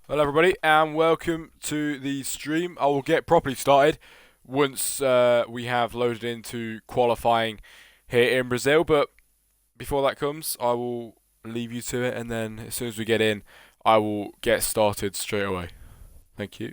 Hello everybody and welcome to the stream. I will get properly started once we have loaded into qualifying here in Brazil, but before that comes I will leave you to it, and then as soon as we get in I will get started straight away. Thank you.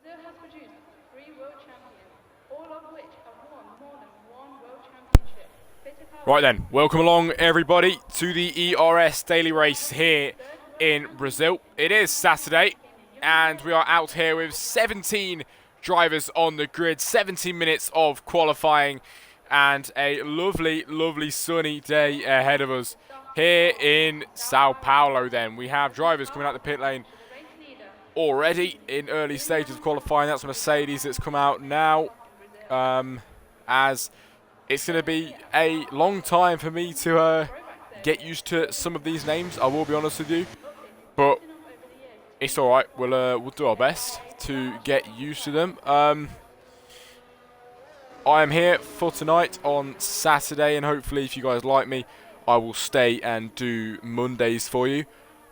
Brazil has produced 3 world champions, all of which have won more than one world championship. Right then, welcome along everybody to the ERS daily race here in Brazil. It is Saturday and we are out here with 17 drivers on the grid, 17 minutes of qualifying and a lovely sunny day ahead of us here in Sao Paulo. Then we have drivers coming out the pit lane already in early stages of qualifying. That's Mercedes that's come out now, as it's going to be a long time for me to get used to some of these names, I will be honest with you, but it's alright. We'll do our best to get used to them. I am here for tonight on Saturday, and hopefully if you guys like me I will stay and do Mondays for you.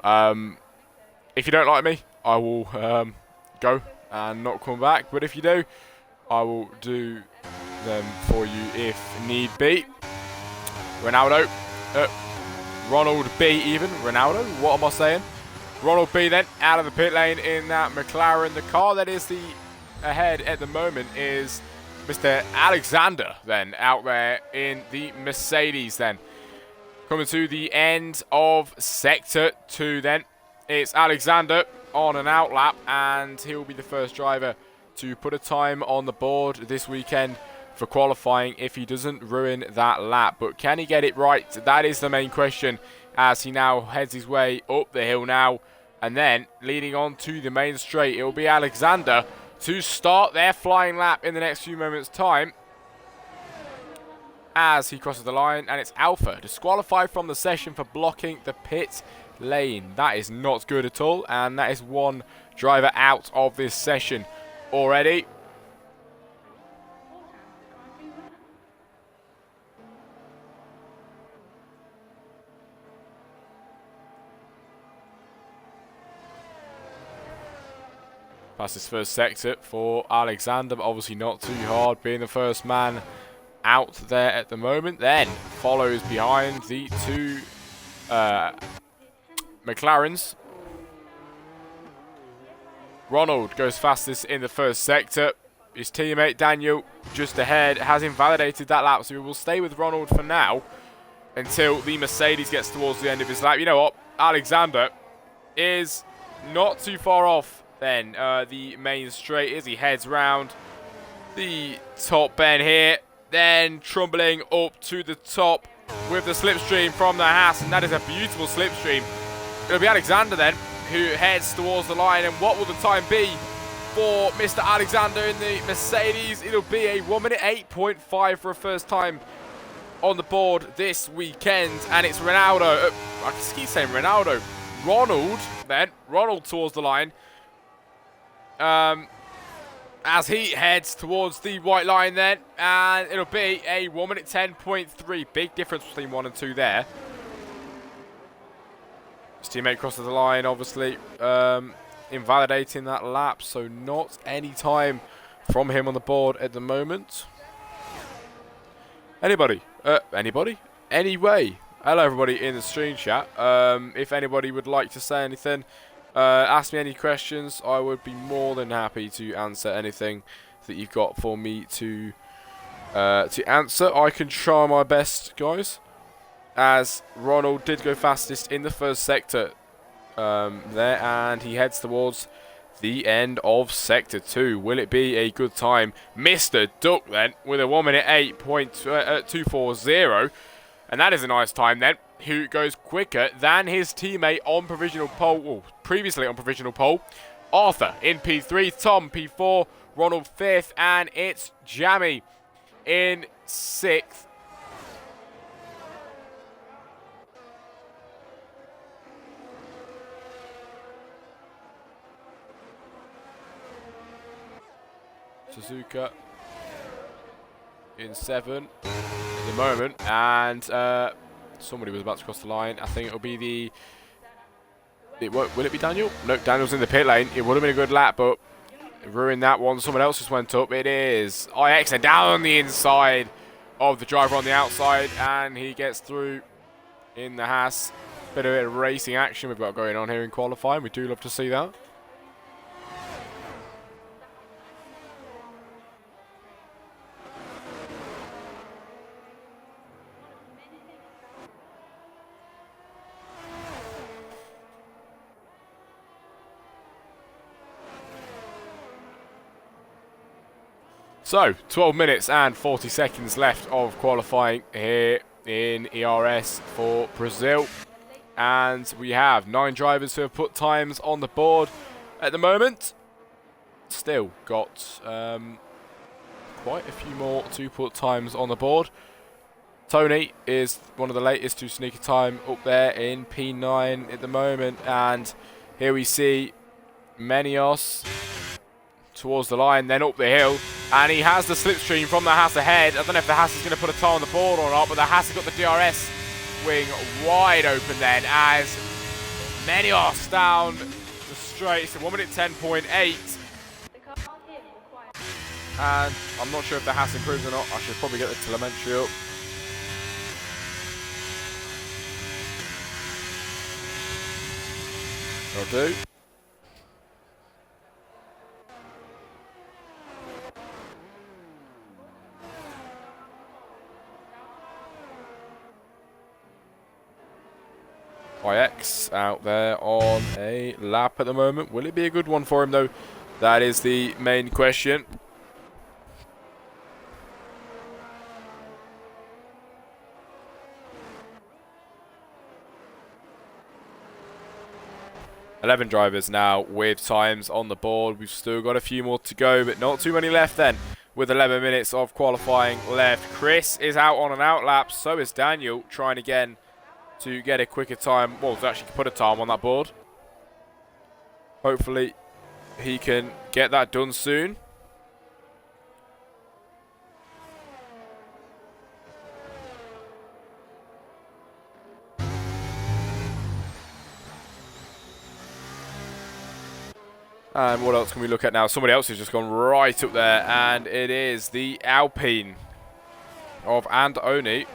If you don't like me I will go and not come back, but if you do I will do them for you if need be. Ronaldo, Ronald B even, Ronaldo, what am I saying? Ronald B then out of the pit lane in that McLaren. The car that is the ahead at the moment is Mr. Alexander then out there in the Mercedes then. Coming to the end of Sector 2 then, it's Alexander on an out lap, and he'll be the first driver to put a time on the board this weekend for qualifying if he doesn't ruin that lap. But can he get it right? That is the main question as he now heads his way up the hill now, And then, leading on to the main straight, it will be Alexander to start their flying lap in the next few moments' time as he crosses the line. And it's Alpha, disqualified from the session for blocking the pit lane. That is not good at all, and that is one driver out of this session already. Past his first sector for Alexander, but obviously not too hard, being the first man out there at the moment. Then follows behind the two McLarens. Ronald goes fastest in the first sector. His teammate Daniel just ahead has invalidated that lap, so we will stay with Ronald for now until the Mercedes gets towards the end of his lap. You know what? Alexander is not too far off then the main straight as he heads round the top bend here, then trundling up to the top with the slipstream from the Haas, and that is a beautiful slipstream. It'll be Alexander then who heads towards the line, and what will the time be for Mr. Alexander in the Mercedes? It'll be a 1 minute 8.5 for a first time on the board this weekend, and it's Ronaldo. I keep saying Ronaldo. Ronald then, Ronald towards the line. As he heads towards the white line then, and it'll be a 1 minute 10.3. Big difference between 1 and 2 there. His teammate crosses the line, obviously invalidating that lap, so not any time from him on the board at the moment. Anybody? Anyway, hello everybody in the stream chat. If anybody would like to say anything, ask me any questions. I would be more than happy to answer anything that you've got for me to answer. I can try my best, guys, as Ronald did go fastest in the first sector there, and he heads towards the end of sector 2. Will it be a good time? Mr. Duck then with a 1 minute 8.240, and that is a nice time then, who goes quicker than his teammate on provisional pole, well, previously on provisional pole. Arthur in P3, Tom P4, Ronald 5th, and it's Jamie in 6th. Suzuka in 7 at the moment, and somebody was about to cross the line. I think it'll be the... will it be Daniel? No, Daniel's in the pit lane. It would have been a good lap, but ruined that one. Someone else just went up. It is IX, and down the inside of the driver on the outside, and he gets through in the Haas. Bit of racing action we've got going on here in qualifying. We do love to see that. So, 12 minutes and 40 seconds left of qualifying here in ERS for Brazil. And we have 9 drivers who have put times on the board at the moment. Still got quite a few more to put times on the board. Tony is one of the latest to sneak a time up there in P9 at the moment. And here we see Menios towards the line, then up the hill, and he has the slipstream from the Haas ahead. I don't know if the Haas is going to put a time on the board or not, but the Haas has got the DRS wing wide open then as Menios down the straight. It's a 1 minute 10.8, and I'm not sure if the Haas improves or not. I should probably get the telemetry up. I'll do. IX out there on a lap at the moment. Will it be a good one for him though? That is the main question. 11 drivers now with times on the board. We've still got a few more to go, but not too many left then. With 11 minutes of qualifying left. Chris is out on an outlap. So is Daniel, trying again to get a quicker time. Well, to actually put a time on that board. Hopefully he can get that done soon. And what else can we look at now? Somebody else has just gone right up there, and it is the Alpine of Andoni.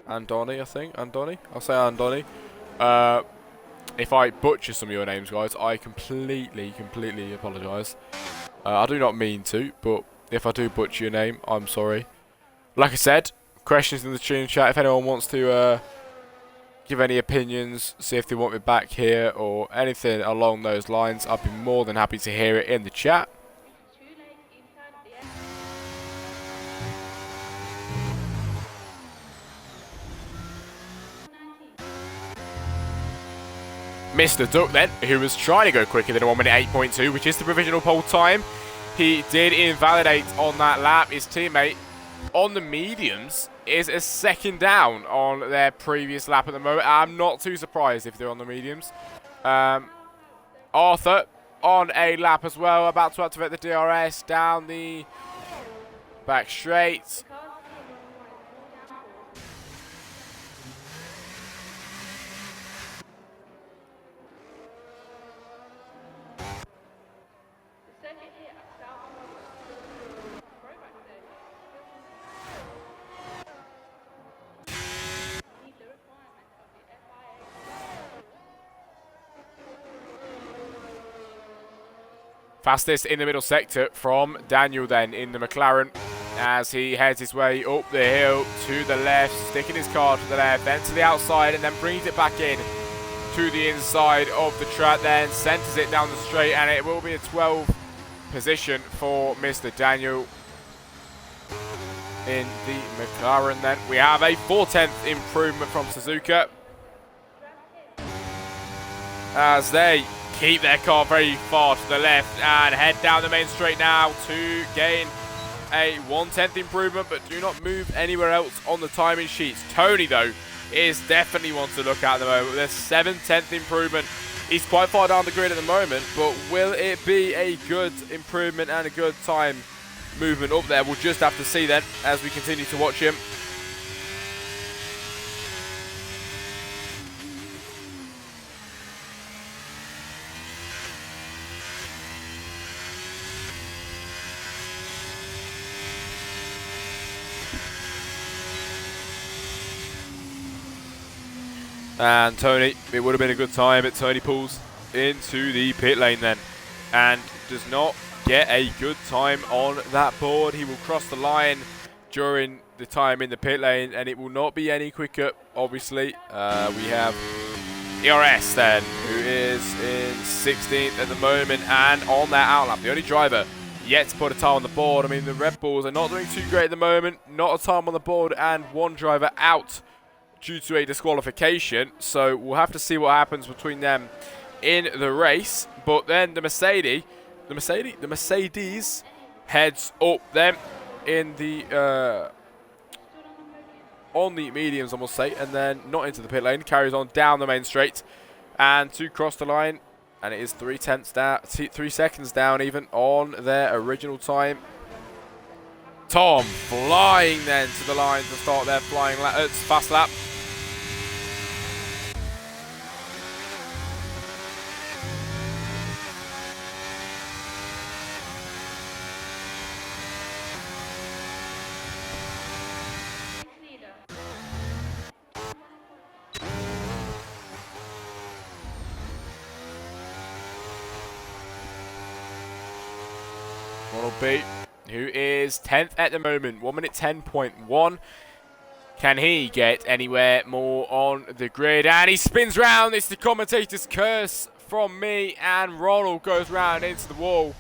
Andoni, I think. Andoni? I'll say Andoni. If I butcher some of your names, guys, I completely apologise. I do not mean to, but if I do butcher your name, I'm sorry. Like I said, questions in the stream chat. If anyone wants to give any opinions, see if they want me back here or anything along those lines, I'd be more than happy to hear it in the chat. Mr. Duck then, who was trying to go quicker than a 1 minute 8.2, which is the provisional pole time. He did invalidate on that lap. His teammate on the mediums is a second down on their previous lap at the moment. I'm not too surprised if they're on the mediums. Arthur on a lap as well, about to activate the DRS down the back straight. Fastest in the middle sector from Daniel then in the McLaren as he heads his way up the hill to the left, sticking his car to the left, then to the outside and then brings it back in to the inside of the track, then centres it down the straight, and it will be a 12 position for Mr. Daniel in the McLaren. Then we have a 4/10 improvement from Suzuka as they keep their car very far to the left and head down the main straight now to gain a 1/10 improvement, but do not move anywhere else on the timing sheets. Tony, though, is definitely one to look at the moment with a 7/10 improvement. He's quite far down the grid at the moment, but will it be a good improvement and a good time movement up there? We'll just have to see then as we continue to watch him. And Tony, it would have been a good time, but Tony pulls into the pit lane then and does not get a good time on that board. He will cross the line during the time in the pit lane and it will not be any quicker, obviously. We have ERS then, who is in 16th at the moment and on that outlap. The only driver yet to put a time on the board. I mean, the Red Bulls are not doing too great at the moment. Not a time on the board and one driver out due to a disqualification, so we'll have to see what happens between them in the race. But then the Mercedes heads up then in the on the mediums, I must say, and then not into the pit lane, carries on down the main straight and to cross the line, and it is 3/10 down, 3 seconds down even on their original time. Tom flying then to the line to start their fast lap. Ronald B, who is 10th at the moment, 1 minute 10.1. Can he get anywhere more on the grid? And he spins round. It's the commentator's curse from me, and Ronald goes round into the wall.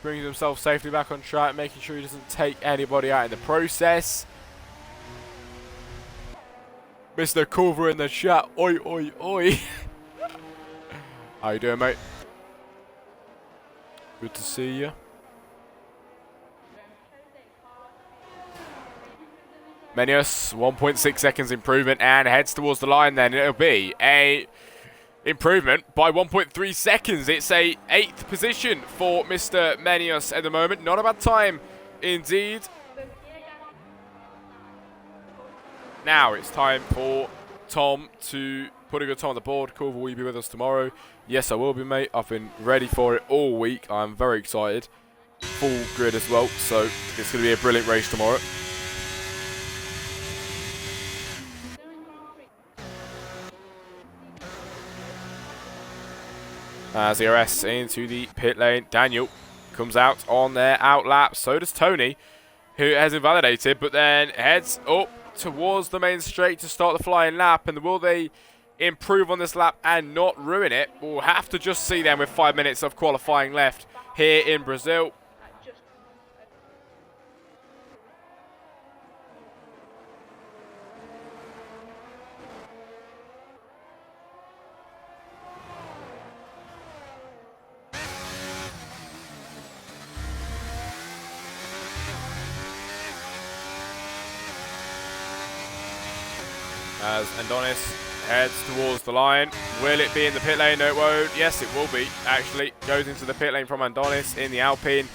Brings himself safely back on track, making sure he doesn't take anybody out in the process. Mr. Culver in the chat. Oi, oi, oi. How you doing, mate? Good to see you. Menius, 1.6 seconds improvement and heads towards the line then. It'll be a improvement by 1.3 seconds. It's a 8th position for Mr. Menius at the moment. Not a bad time indeed. Now it's time for Tom to put a good time on the board. Culver, will you be with us tomorrow? Yes, I will be, mate. I've been ready for it all week. I'm very excited. Full grid as well, so it's going to be a brilliant race tomorrow. As ERS into the pit lane, Daniel comes out on their out lap. So does Tony, who has invalidated, but then heads up towards the main straight to start the flying lap. And will they improve on this lap and not ruin it? We'll have to just see them with 5 minutes of qualifying left here in Brazil. As Andonis heads towards the line. Will it be in the pit lane? No, it won't. Yes, it will be, actually. Goes into the pit lane from Andonis in the Alpine.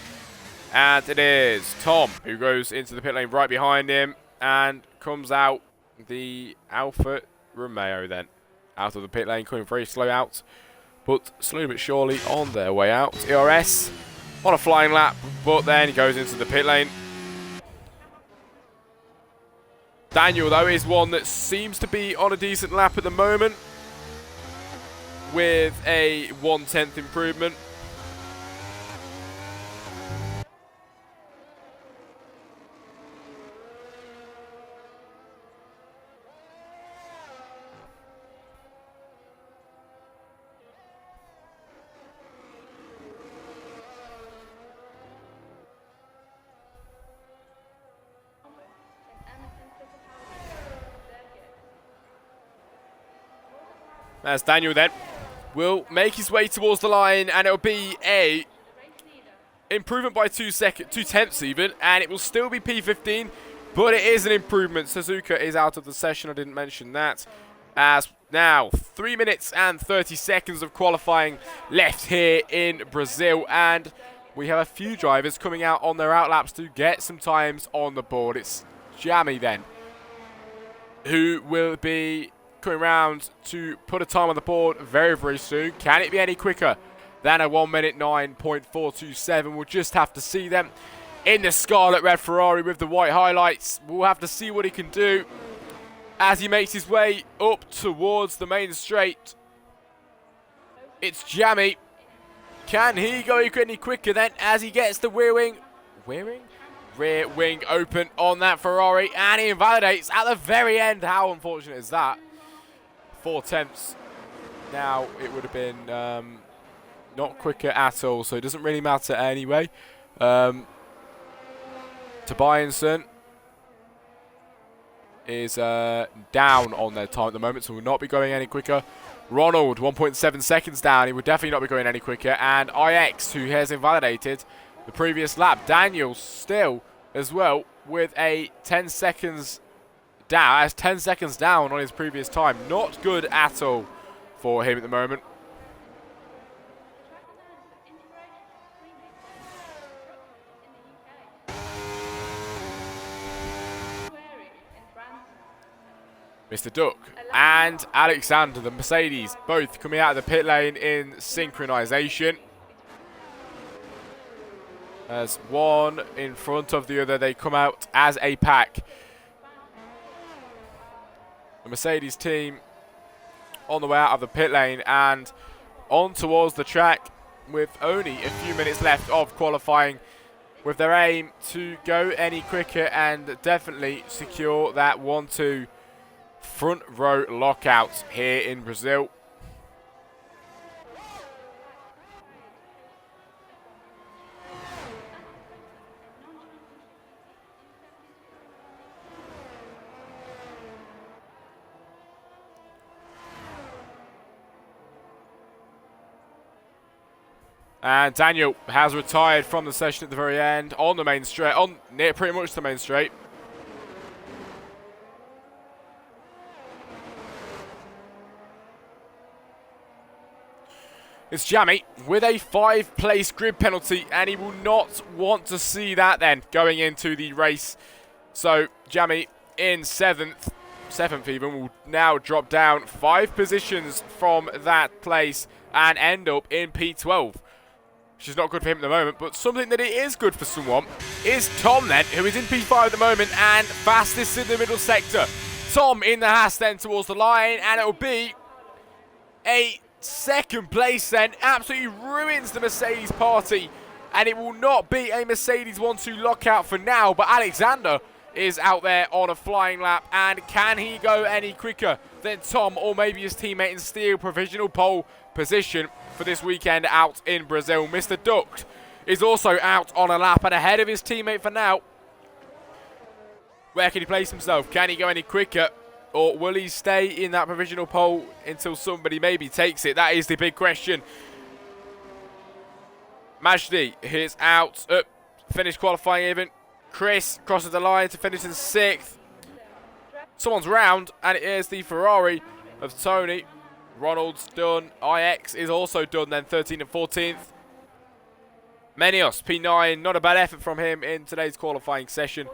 And it is Tom who goes into the pit lane right behind him and comes out the Alfa Romeo then. Out of the pit lane, coming very slow out. But slowly but surely on their way out. ERS on a flying lap, but then he goes into the pit lane. Daniel, though, is one that seems to be on a decent lap at the moment with a 1/10 improvement. As Daniel then will make his way towards the line, and it'll be a improvement by 2/10 even, and it will still be P15, but it is an improvement. Suzuka is out of the session, I didn't mention that. As now 3 minutes and 30 seconds of qualifying left here in Brazil, and we have a few drivers coming out on their outlaps to get some times on the board. It's Jamie then who will be coming round to put a time on the board very, very soon. Can it be any quicker than a 1 minute 9.427? We'll just have to see them in the scarlet red Ferrari with the white highlights. We'll have to see what he can do as he makes his way up towards the main straight. It's Jamie. Can he go any quicker then as he gets the rear wing open on that Ferrari, and he invalidates at the very end. How unfortunate is that? 4/10. Now it would have been not quicker at all, so it doesn't really matter anyway. Tobiasen is down on their time at the moment, so will not be going any quicker. Ronald, 1.7 seconds down. He would definitely not be going any quicker. And IX, who has invalidated the previous lap. Daniel still as well with a 10 seconds down. That's 10 seconds down on his previous time. Not good at all for him at the moment. Mr. Duck and Alexander, the Mercedes, both coming out of the pit lane in synchronization. As one in front of the other, they come out as a pack. The Mercedes team on the way out of the pit lane and on towards the track with only a few minutes left of qualifying, with their aim to go any quicker and definitely secure that 1-2 front row lockout here in Brazil. And Daniel has retired from the session at the very end on the main straight, on near pretty much the main straight. It's Jamie with a 5-place grid penalty, and he will not want to see that then going into the race. So Jamie in 7th even, will now drop down 5 positions from that place and end up in P12. Which is not good for him at the moment, but something that it is good for someone is Tom then, who is in P5 at the moment and fastest in the middle sector. Tom in the Haas then towards the line, and it will be a 2nd place then. Absolutely ruins the Mercedes party, and it will not be a Mercedes 1-2 lockout for now, but Alexander is out there on a flying lap, and can he go any quicker than Tom or maybe his teammate in steel provisional pole position for this weekend out in Brazil? Mr. Duck is also out on a lap and ahead of his teammate for now. Where can he place himself? Can he go any quicker, or will he stay in that provisional pole until somebody maybe takes it? That is the big question. Majdi is out, finished qualifying even. Chris crosses the line to finish in 6th. Someone's round, and it is the Ferrari of Tony. Ronald's done. IX is also done then, 13th and 14th. Menios, P9, not a bad effort from him in today's qualifying session.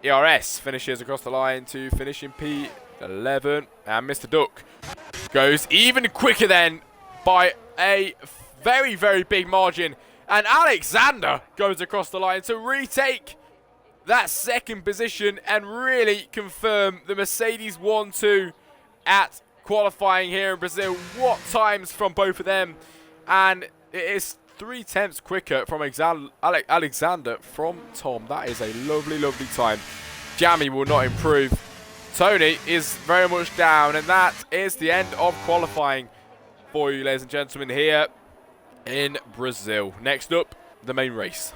ERS finishes across the line to finish in P11. And Mr. Duck goes even quicker then by a very, very big margin. And Alexander goes across the line to retake that 2nd position and really confirm the Mercedes 1-2 at qualifying here in Brazil. What times from both of them, and it is 3/10 quicker from Alexander from Tom. That is a lovely, lovely time. Jamie will not improve. Tony is very much down, and that is the end of qualifying for you, ladies and gentlemen, here in Brazil. Next up, the main race.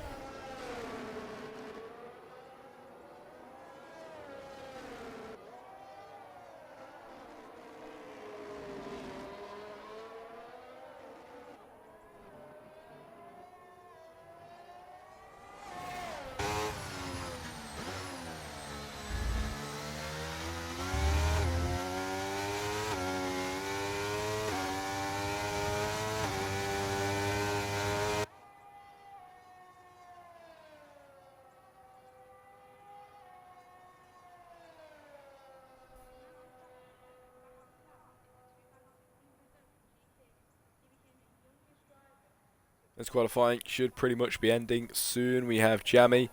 This qualifying should pretty much be ending soon. We have Jamie,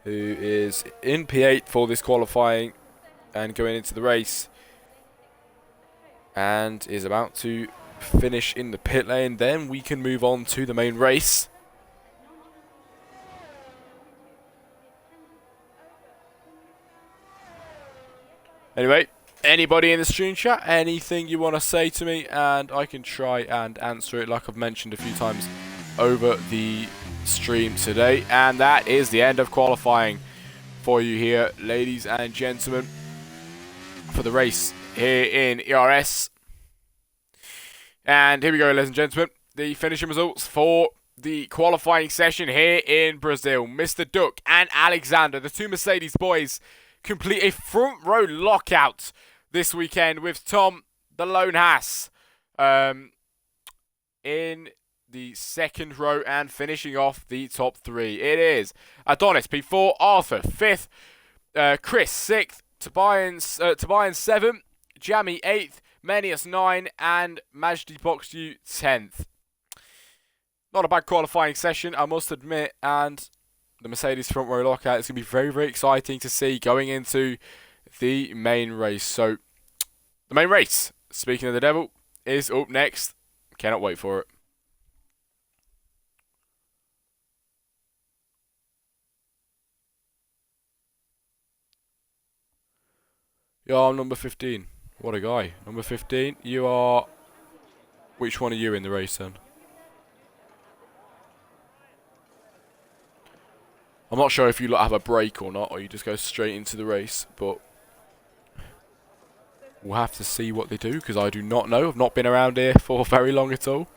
who is in P8 for this qualifying and going into the race, and is about to finish in the pit lane. Then we can move on to the main race. Anyway, anybody in the stream chat, anything you want to say to me, and I can try and answer it like I've mentioned a few times over the stream today. And that is the end of qualifying for you here, ladies and gentlemen, for the race here in ERS. And here we go, ladies and gentlemen, the finishing results for the qualifying session here in Brazil. Mr. Duck and Alexander, the two Mercedes boys, complete a front row lockout this weekend, with Tom, the lone Haas, in the 2nd row and finishing off the top 3. It is Adonis P4, Arthur 5th, Chris 6th, Tobias 7th, Jamie 8th, Menius 9th, and Majdi Boxu 10th. Not a bad qualifying session, I must admit, and the Mercedes front row lockout is going to be very, very exciting to see going into the main race. So, the main race, speaking of the devil, is up next. Cannot wait for it. Yeah, I'm number 15. What a guy. Number 15, you are... Which one are you in the race then? I'm not sure if you have a break or not, or you just go straight into the race, but we'll have to see what they do, because I do not know. I've not been around here for very long at all.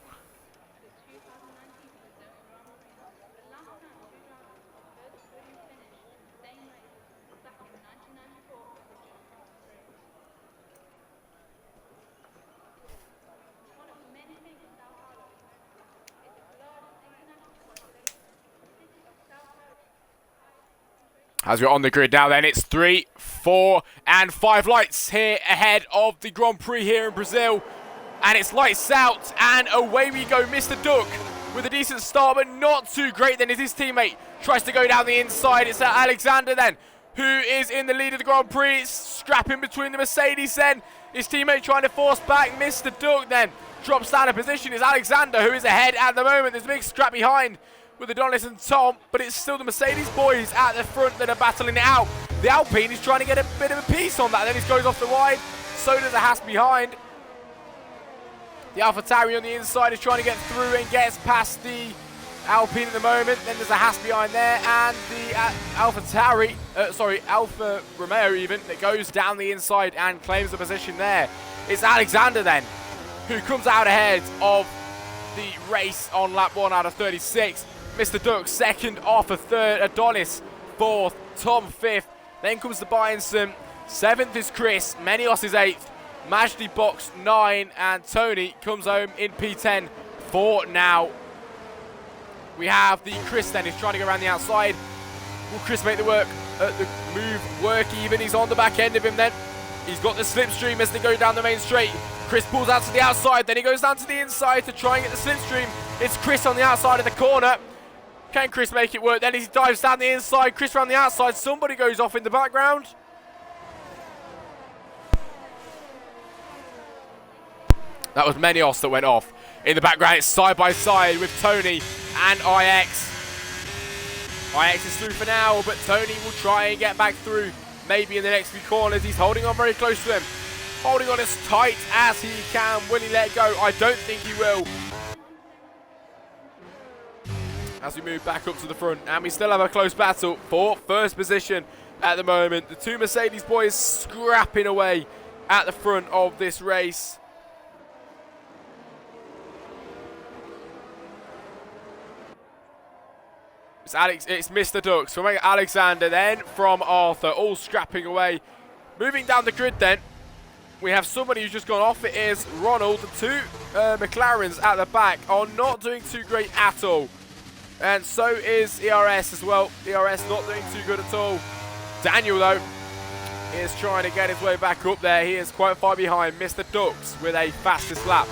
As we're on the grid now then, it's 3, 4 and 5 lights here ahead of the Grand Prix here in Brazil. And it's lights out and away we go. Mr. Duck with a decent start but not too great then as his teammate tries to go down the inside. It's Alexander then who is in the lead of the Grand Prix. It's scrapping between the Mercedes then. His teammate trying to force back. Mr. Duck then drops down a position. It's Alexander who is ahead at the moment. There's a big scrap behind with Adonis and Tom, but it's still the Mercedes boys at the front that are battling it out. The Alpine is trying to get a bit of a piece on that, then he goes off the wide. So does the Haas behind. The AlphaTauri on the inside is trying to get through and gets past the Alpine at the moment. Then there's a Haas behind there, and the Alfa Romeo even, that goes down the inside and claims the position there. It's Alexander then, who comes out ahead of the race on lap 1 out of 36. Mr. Duck second, Arthur third, Adonis fourth, Tom fifth. Then comes the Bianson. Seventh is Chris, Menios is eighth, Majdi box 9, and Tony comes home in P10 for now. We have the Chris then, who's trying to go around the outside. Will Chris make the move work even? He's on the back end of him then. He's got the slipstream as they go down the main straight. Chris pulls out to the outside, then he goes down to the inside to try and get the slipstream. It's Chris on the outside of the corner. Can Chris make it work? Then he dives down the inside. Chris around the outside. Somebody goes off in the background. That was Menios that went off. In the background, it's side by side with Tony and IX. IX is through for now, but Tony will try and get back through. Maybe in the next few corners. He's holding on very close to him. Holding on as tight as he can. Will he let go? I don't think he will. As we move back up to the front, and we still have a close battle for first position at the moment. The two Mercedes boys scrapping away at the front of this race. It's Mr. Ducks from Alexander, then from Arthur, all scrapping away. Moving down the grid then, we have somebody who's just gone off. It is Ronald. The two McLarens at the back are not doing too great at all. And so is ERS as well. ERS not doing too good at all. Daniel, though, is trying to get his way back up there. He is quite far behind Mr. Ducks with a fastest lap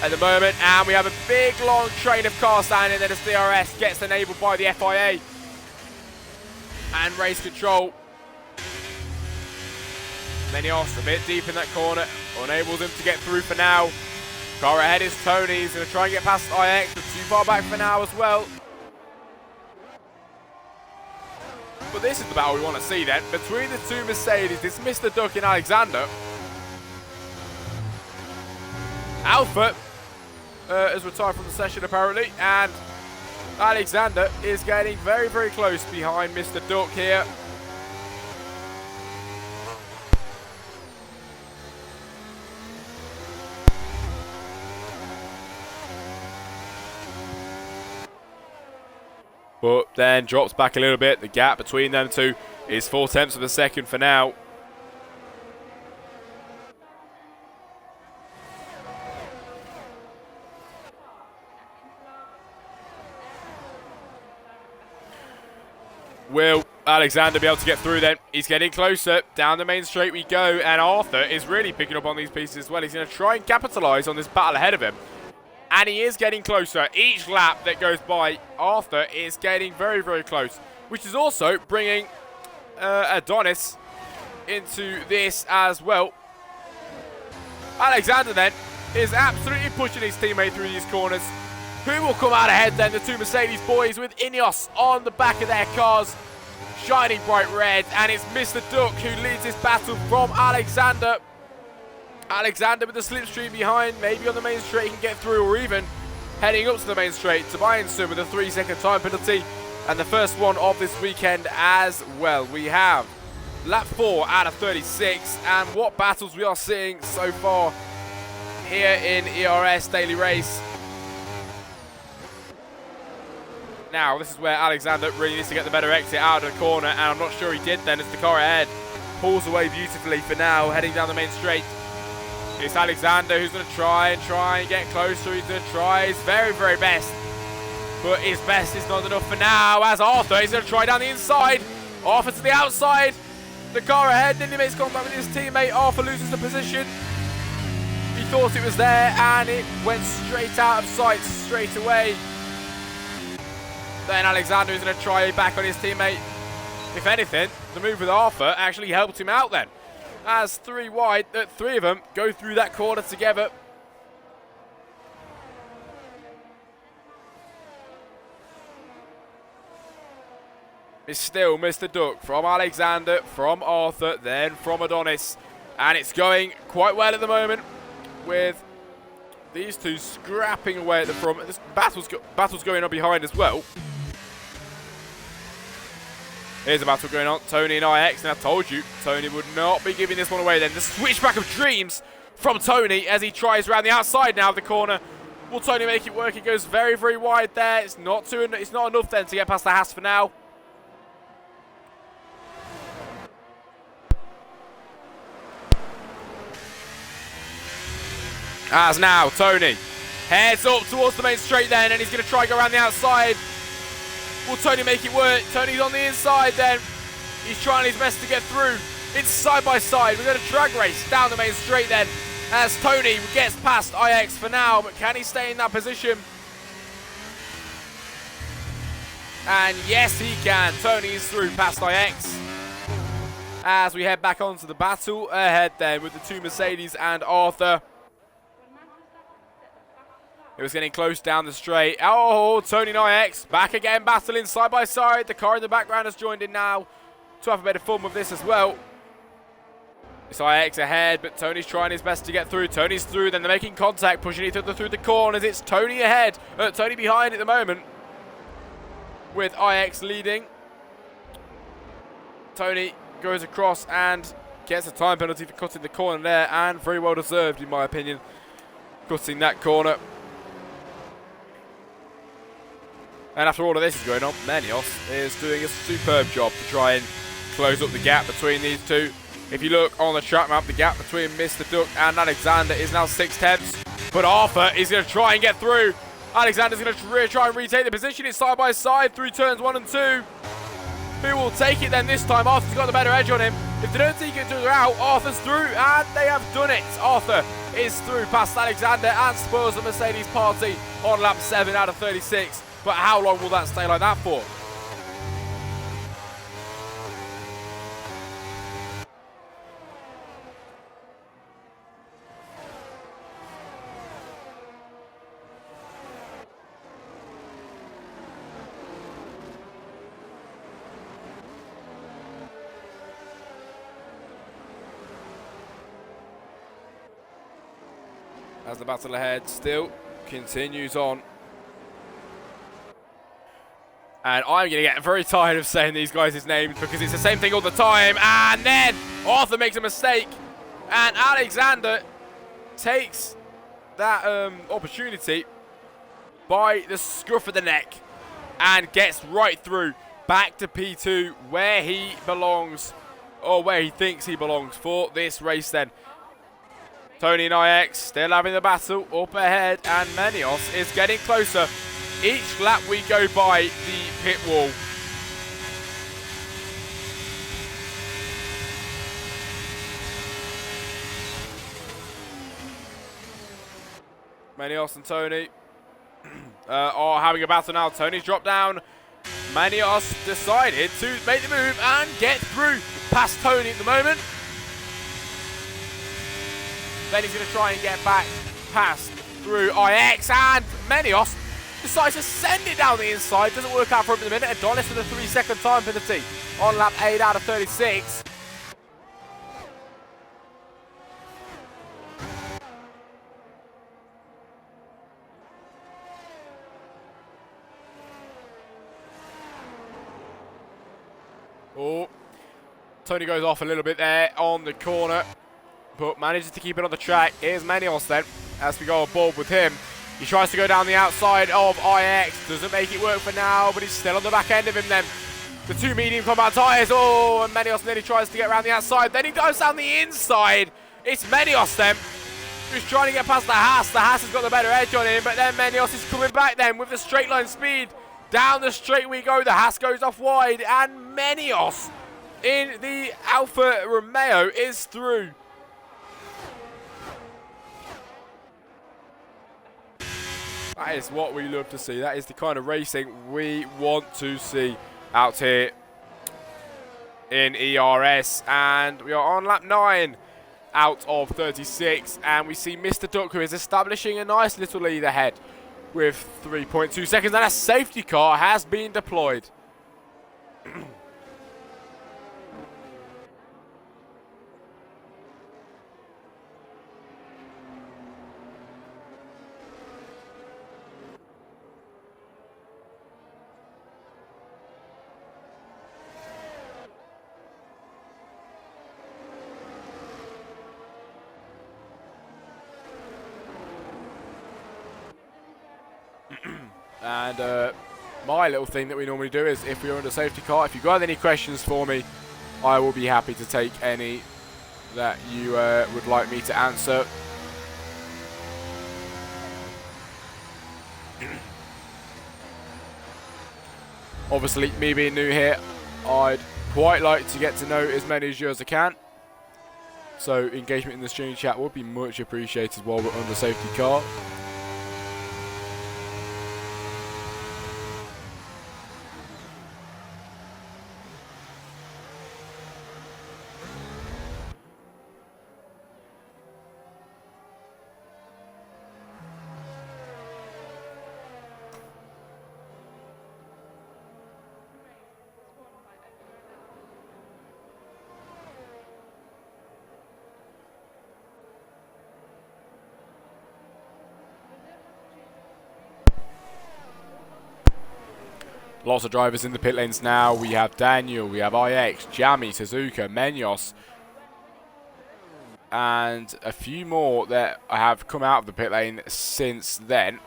at the moment. And we have a big, long train of cars standing there as DRS gets enabled by the FIA. And race control. Menios a bit deep in that corner. Enables him to get through for now. Car ahead is Tony. He's going to try and get past IX, but too far back for now as well. But this is the battle we want to see then. Between the two Mercedes, it's Mr. Duck and Alexander. Alpha has retired from the session apparently, and Alexander is getting very, very close behind Mr. Duck here. But then drops back a little bit. The gap between them two is 4/10 of a second for now. Will Alexander be able to get through then? He's getting closer. Down the main straight we go. And Arthur is really picking up on these pieces as well. He's going to try and capitalise on this battle ahead of him. And he is getting closer. Each lap that goes by, Arthur is getting very, very close. Which is also bringing Adonis into this as well. Alexander then is absolutely pushing his teammate through these corners. Who will come out ahead then? The two Mercedes boys with Ineos on the back of their cars. Shining bright red. And it's Mr. Duck who leads this battle from Alexander. Alexander with the slipstream behind, maybe on the main straight he can get through, or even heading up to the main straight. Tobias with a 3-second time penalty, and the first one of this weekend as well. We have lap 4 out of 36, and what battles we are seeing so far here in ERS Daily Race. Now, this is where Alexander really needs to get the better exit out of the corner, and I'm not sure he did then as the car ahead pulls away beautifully for now, heading down the main straight. It's Alexander who's going to try and get closer. He's going to try his very, very best. But his best is not enough for now. As Arthur is going to try down the inside Arthur to the outside. The car ahead, nearly makes contact with his teammate. Arthur loses the position. He thought it was there, and it went straight out of sight straight away. Then Alexander is going to try back on his teammate. If anything, the move with Arthur actually helped him out then. As three of them go through that corner together. It's still Mr. Duck from Alexander, from Arthur, then from Adonis. And it's going quite well at the moment with these two scrapping away at the front. This battle's going on behind as well. Here's a battle going on. Tony and IX, and I told you, Tony would not be giving this one away then. The switchback of dreams from Tony as he tries around the outside now of the corner. Will Tony make it work? He goes very, very wide there. It's not enough then to get past the Haas for now. As now, Tony heads up towards the main straight then, and he's going to try and go around the outside. Will Tony make it work? Tony's on the inside then. He's trying his best to get through. It's side by side. We're going to drag race down the main straight then, as Tony gets past IX for now, but can he stay in that position? And yes, he can. Tony is through past IX. As we head back onto the battle ahead then with the two Mercedes and Arthur. It was getting close down the straight. Oh, Tony and IX back again, battling side by side. The car in the background has joined in now to have a bit of fun with this as well. It's IX ahead, but Tony's trying his best to get through. Tony's through, then they're making contact, pushing each other through the corners. It's Tony ahead, Tony behind at the moment, with IX leading. Tony goes across and gets a time penalty for cutting the corner there, and very well deserved in my opinion, cutting that corner. And after all of this is going on, Menios is doing a superb job to try and close up the gap between these two. If you look on the track map, the gap between Mr. Duck and Alexander is now 6/10. But Arthur is going to try and get through. Alexander's going to try and retake the position. It's side by side through turns 1 and 2. Who will take it then this time? Arthur's got the better edge on him. If they don't take it to the out, Arthur's through, and they have done it. Arthur is through past Alexander and spoils the Mercedes party on lap 7 out of 36. But how long will that stay like that for? As the battle ahead still continues on. And I'm going to get very tired of saying these guys' names because it's the same thing all the time. And then Arthur makes a mistake. And Alexander takes that opportunity by the scruff of the neck and gets right through back to P2 where he belongs, or where he thinks he belongs for this race then. Tony and IX still having the battle up ahead, and Menios is getting closer. Each lap we go by the pit wall. Menios and Tony are having a battle now. Tony's dropped down. Menios decided to make the move and get through past Tony at the moment. Then he's going to try and get back past through IX, and Menios decides to send it down the inside. Doesn't work out for him at the minute. Adonis with a 3-second time penalty on lap 8 out of 36. Oh, Tony goes off a little bit there on the corner, but manages to keep it on the track. Here's Menios then, as we go aboard with him. He tries to go down the outside of IX. Doesn't make it work for now, but he's still on the back end of him then. The two medium combat tyres. Oh, and Menios nearly tries to get around the outside. Then he goes down the inside. It's Menios then, who's trying to get past the Haas. The Haas has got the better edge on him, but then Menios is coming back then with the straight line speed. Down the straight we go. The Haas goes off wide, and Menios in the Alfa Romeo is through. That is what we love to see. That is the kind of racing we want to see out here in ERS. And we are on lap 9 out of 36. And we see Mr. Duck, who is establishing a nice little lead ahead with 3.2 seconds. And a safety car has been deployed. And my little thing that we normally do is, if we're on a safety car, if you've got any questions for me, I will be happy to take any that you would like me to answer. Obviously, me being new here, I'd quite like to get to know as many of you as I can. So engagement in the stream chat would be much appreciated while we're on the safety car. Lots of drivers in the pit lanes now. We have Daniel, we have IX, Jammy, Suzuka, Menyos, and a few more that have come out of the pit lane since then.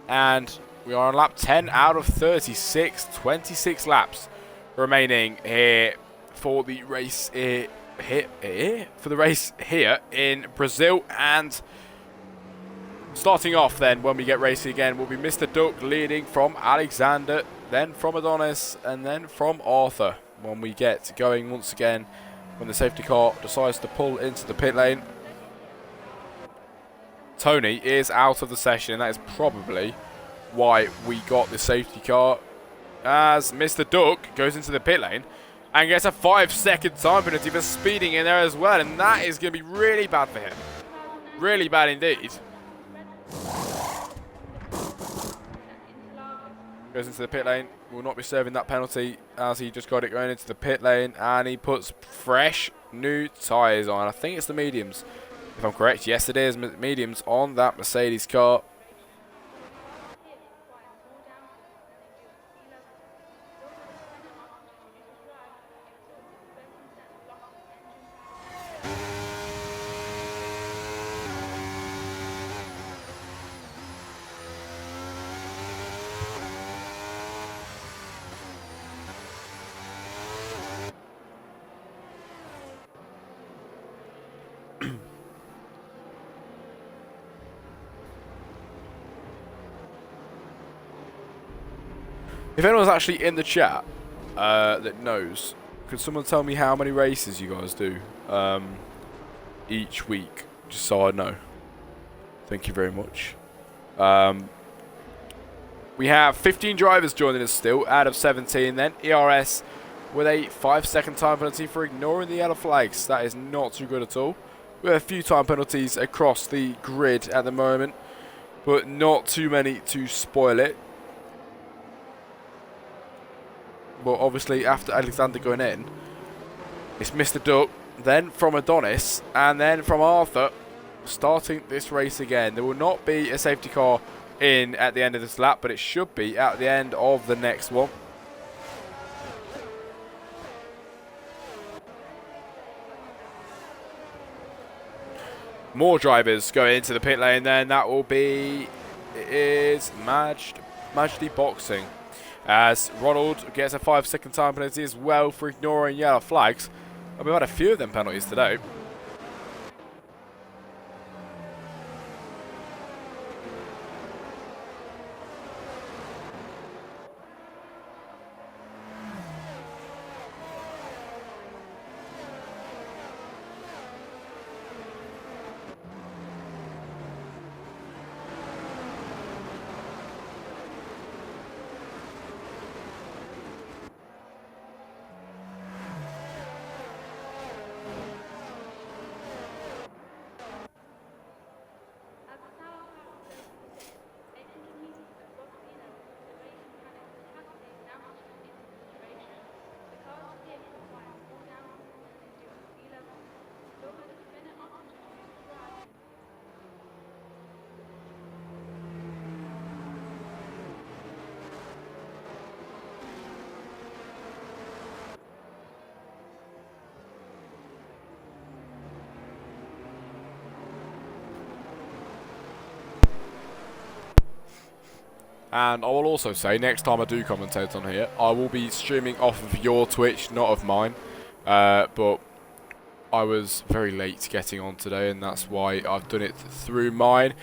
And we are on lap 10 out of 36, 26 laps remaining here for the race here. For the race here in Brazil. And starting off then, when we get racing again, will be Mr. Duck leading from Alexander, then from Adonis, and then from Arthur when we get going once again, when the safety car decides to pull into the pit lane. Tony is out of the session, and that is probably why we got the safety car, as Mr. Duck goes into the pit lane and gets a 5-second time penalty for speeding in there as well. And that is going to be really bad for him. Really bad indeed. Goes into the pit lane. Will not be serving that penalty, as he just got it going into the pit lane. And he puts fresh new tyres on. I think it's the mediums, if I'm correct. Yes, it is mediums on that Mercedes car. If anyone's actually in the chat that knows, could someone tell me how many races you guys do each week, just so I know? Thank you very much. We have 15 drivers joining us still out of 17 then. ERS with a 5-second time penalty for ignoring the yellow flags. That is not too good at all. We have a few time penalties across the grid at the moment, but not too many to spoil it. But obviously, after Alexander going in, it's Mr. Duck, then from Adonis, and then from Arthur, starting this race again. There will not be a safety car in at the end of this lap, but it should be at the end of the next one. More drivers going into the pit lane then. That will be, it is Majdi Boxing, as Ronald gets a 5-second time penalty as well for ignoring yellow flags. And we've had a few of them penalties today. And I will also say, next time I do commentate on here, I will be streaming off of your Twitch, not of mine. But I was very late getting on today, and that's why I've done it through mine.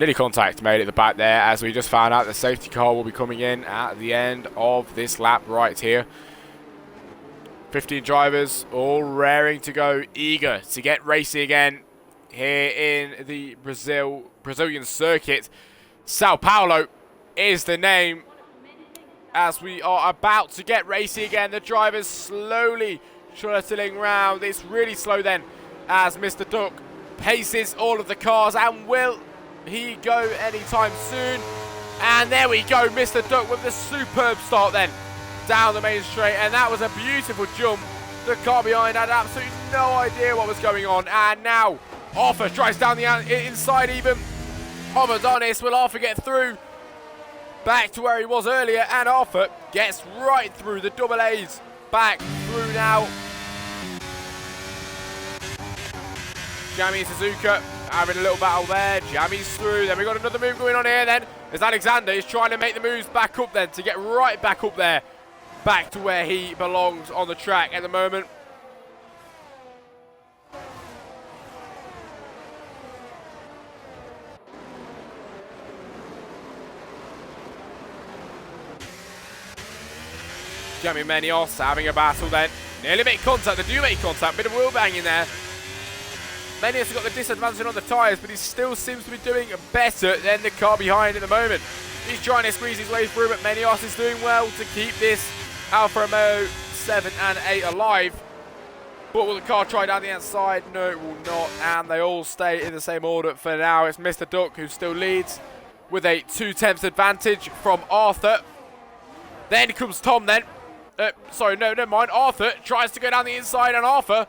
Nearly contact made at the back there, as we just found out the safety car will be coming in at the end of this lap right here. 15 drivers, all raring to go, eager to get racing again here in the Brazilian circuit. Sao Paulo is the name, as we are about to get racing again. The drivers slowly shuttling round. It's really slow then, as Mr. Duck paces all of the cars, and will he go anytime soon? And there we go, Mr. Duck with the superb start then down the main straight, and that was a beautiful jump. The car behind had absolutely no idea what was going on, and now Arthur tries down the inside even of Adonis. Will Arthur get through back to where he was earlier? And Arthur gets right through the double A's, back through now. Jamie and Suzuka having a little battle there. Jamie's through. Then we've got another move going on here then, as Alexander is trying to make the moves back up then to get right back up there, back to where he belongs on the track at the moment. Jamie Menios having a battle then. Nearly make contact. They do make contact. Bit of wheel banging there. Menios has got the disadvantage on the tyres, but he still seems to be doing better than the car behind at the moment. He's trying to squeeze his way through, but Menios is doing well to keep this Alfa Romeo 7 and 8 alive. But will the car try down the outside? No, it will not. And they all stay in the same order for now. It's Mr. Duck who still leads with a 2/10 advantage from Arthur. Then comes Tom then. Sorry, no, never mind. Arthur tries to go down the inside, and Arthur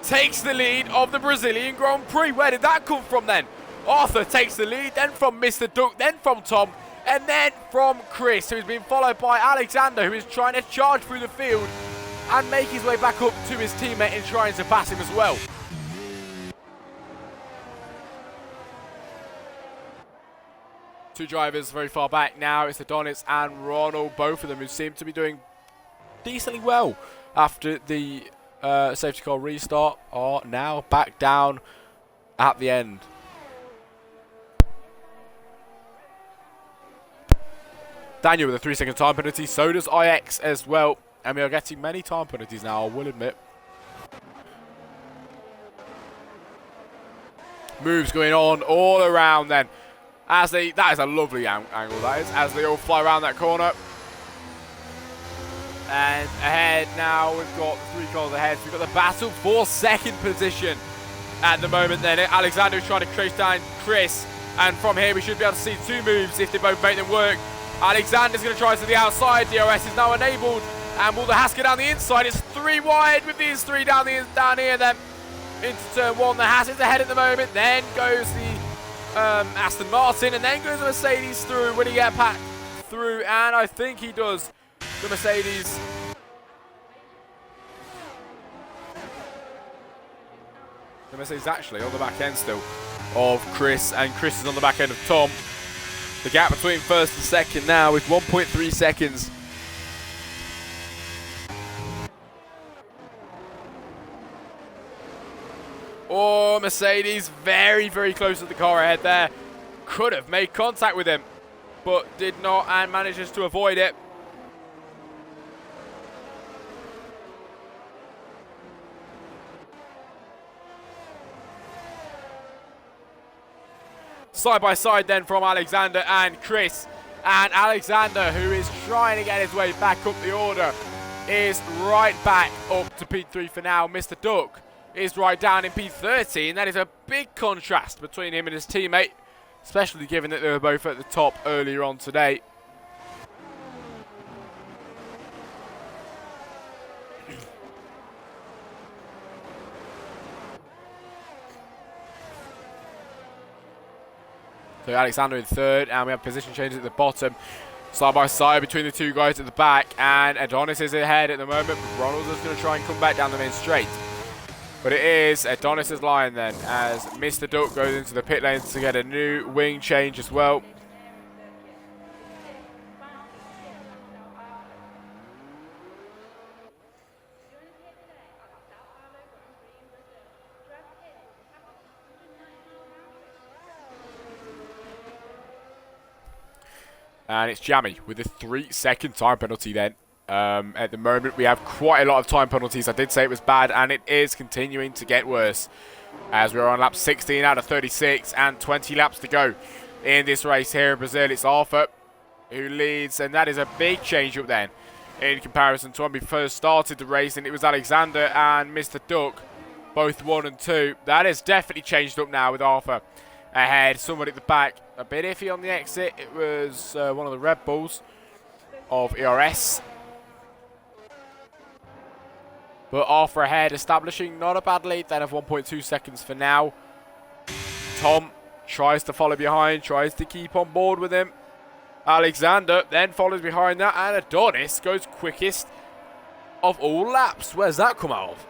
takes the lead of the Brazilian Grand Prix. Where did that come from then? Arthur takes the lead, then from Mr. Duck, then from Tom, and then from Chris, who's been followed by Alexander, who is trying to charge through the field and make his way back up to his teammate and trying to pass him as well. Two drivers very far back now. It's Adonis and Ronald, both of them who seem to be doing decently well after the safety car restart, are now back down at the end. Daniel with a 3-second time penalty, so does IX as well, and we are getting many time penalties now, I will admit. Moves going on all around then, as they, that is a lovely angle that is, as they all fly around that corner. And ahead now, we've got 3 cars ahead. So we've got the battle for second position at the moment then. Alexander is trying to chase down Chris. And from here, we should be able to see 2 moves if they both make them work. Alexander's going to try to the outside. DRS is now enabled. And will the Haas go down the inside? It's 3 wide with these 3 down here then. Into turn 1. The Haas is ahead at the moment. Then goes the Aston Martin. And then goes the Mercedes through. Will he get packed through? And I think he does. The Mercedes. The Mercedes actually on the back end still of Chris, and Chris is on the back end of Tom. The gap between first and second now is 1.3 seconds. Oh, Mercedes very, very close to the car ahead there. Could have made contact with him, but did not, and manages to avoid it. Side by side then from Alexander and Chris. And Alexander, who is trying to get his way back up the order, is right back up to P3 for now. Mr. Duck is right down in P30, and that is a big contrast between him and his teammate, especially given that they were both at the top earlier on today. So Alexander in third, and we have position changes at the bottom. Side by side between the 2 guys at the back, and Adonis is ahead at the moment, but Ronald is going to try and come back down the main straight. But it is Adonis' line then, as Mr. Duck goes into the pit lane to get a new wing change as well. And it's Jammy with a 3-second time penalty then. At the moment, we have quite a lot of time penalties. I did say it was bad, and it is continuing to get worse. As we're on lap 16 out of 36 and 20 laps to go in this race here in Brazil. It's Arthur who leads, and that is a big change up then in comparison to when we first started the race, and it was Alexander and Mr. Duck, both 1 and 2. That has definitely changed up now with Arthur ahead. Someone at the back, a bit iffy on the exit. It was one of the Red Bulls of ERS. But Arthur ahead, establishing not a bad lead then of 1.2 seconds for now. Tom tries to follow behind, tries to keep on board with him. Alexander then follows behind that, and Adonis goes quickest of all laps. Where's that come out of?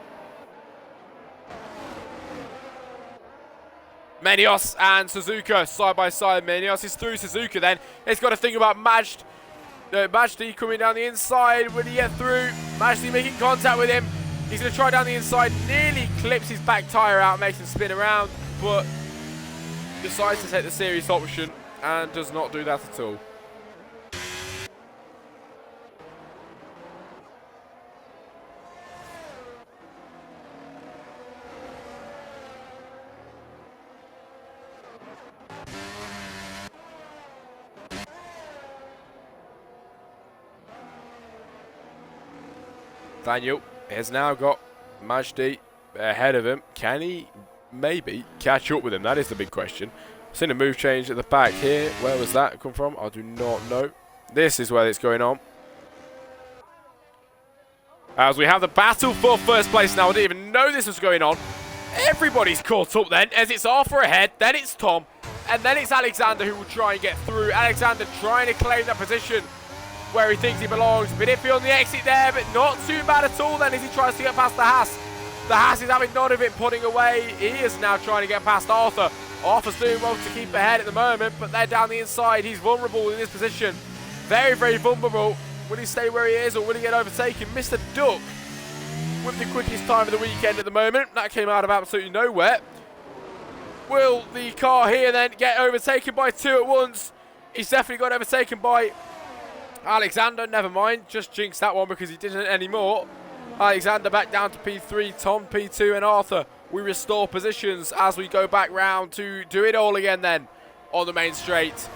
Menios and Suzuka side by side. Menios is through Suzuka then. It's got to think about Majdi coming down the inside. Will he get through? Majdi making contact with him. He's going to try down the inside. Nearly clips his back tyre out, makes him spin around, but decides to take the serious option and does not do that at all. Daniel has now got Majdi ahead of him. Can he maybe catch up with him? That is the big question. Seen a move change at the back here. Where was that come from? I do not know. This is where it's going on. As we have the battle for first place now. I didn't even know this was going on. Everybody's caught up then, as it's Arthur ahead, then it's Tom, and then it's Alexander who will try and get through. Alexander trying to claim that position where he thinks he belongs. A bit iffy on the exit there, but not too bad at all then as he tries to get past the Haas. The Haas is having none of it, putting away. He is now trying to get past Arthur. Arthur's doing well to keep ahead at the moment, but they're down the inside. He's vulnerable in this position. Very, very vulnerable. Will he stay where he is, or will he get overtaken? Mr. Duck with the quickest time of the weekend at the moment. That came out of absolutely nowhere. Will the car here then get overtaken by 2 at once? He's definitely got overtaken by Alexander. Never mind, just jinxed that one because he didn't anymore. Alexander back down to P3, Tom P2, and Arthur. We restore positions as we go back round to do it all again then on the main straight.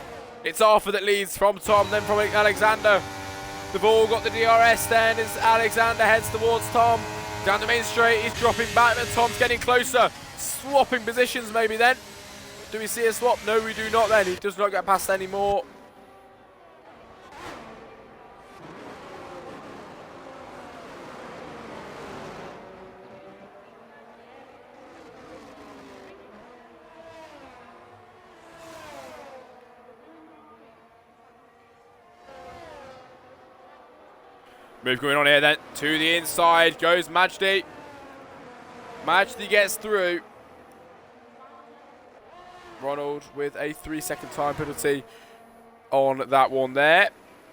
It's Arthur that leads from Tom, then from Alexander. They've all got the DRS then as Alexander heads towards Tom. Down the main straight, he's dropping back, but Tom's getting closer. Swapping positions maybe then. Do we see a swap? No, we do not then. He does not get past anymore. Move going on here then. To the inside goes Majdi. Majdi gets through. Ronald with a 3-second time penalty on that one there.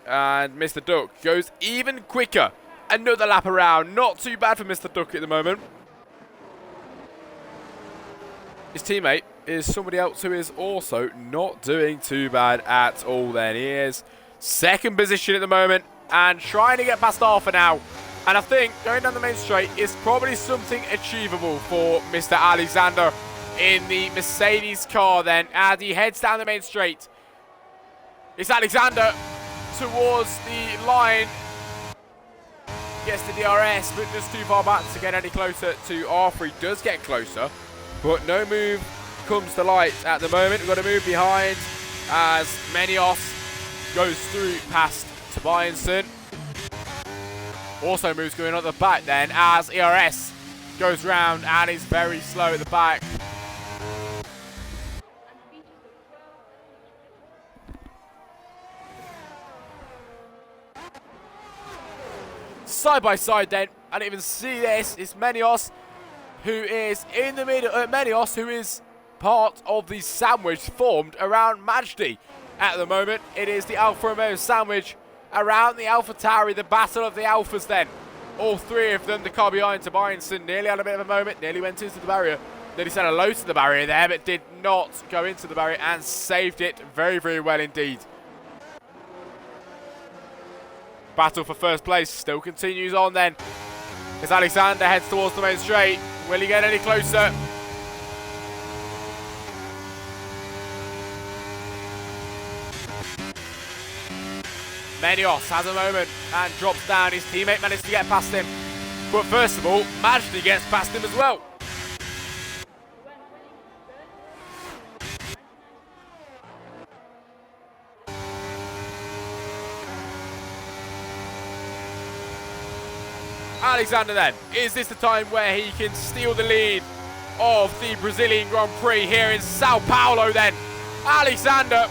And Mr. Duck goes even quicker. Another lap around. Not too bad for Mr. Duck at the moment. His teammate is somebody else who is also not doing too bad at all then. He is second position at the moment and trying to get past Arthur now. And I think going down the main straight is probably something achievable for Mr. Alexander in the Mercedes car then, as he heads down the main straight. It's Alexander towards the line. Gets the DRS, but just too far back to get any closer to Arthur. He does get closer, but no move comes to light at the moment. We've got to move behind as Menios goes through past Tobiasen. Also moves going on at the back then as ERS goes round and is very slow at the back. Side by side then, I didn't even see this. It's Menios who is in the middle. Menios who is part of the sandwich formed around Majdi at the moment. It is the Alfa Romeo sandwich around the AlphaTauri, the battle of the Alphas then. All three of them, the car behind Tobiasen nearly had a bit of a moment, nearly went into the barrier. Nearly said hello to the barrier there, but did not go into the barrier and saved it very, very well indeed. Battle for first place still continues on then. As Alexander heads towards the main straight. Will he get any closer? Menios has a moment and drops down. His teammate managed to get past him. But first of all, Majdi gets past him as well. Alexander then, is this the time where he can steal the lead of the Brazilian Grand Prix here in Sao Paulo then? Alexander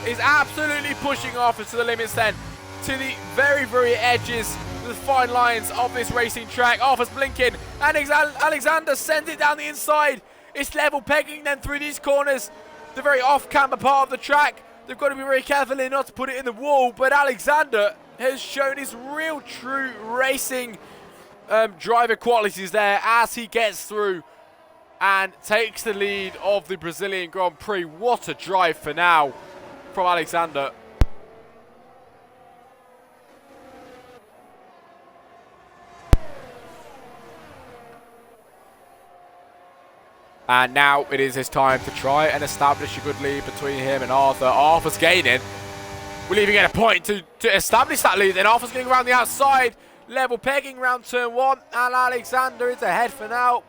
is absolutely pushing Arthur to the limits then, to the very, very edges, the fine lines of this racing track. Arthur's blinking, and Alexander sends it down the inside. It's level pegging then through these corners, the very off-camber part of the track. They've got to be very careful here not to put it in the wall, but Alexander has shown his real true racing driver qualities there as he gets through and takes the lead of the Brazilian Grand Prix. What a drive for now from Alexander. And now it is his time to try and establish a good lead between him and Arthur. Arthur's gaining. We'll even get a point to establish that lead. Then Arthur's going around the outside. Level pegging round turn one. And Alexander is ahead for now.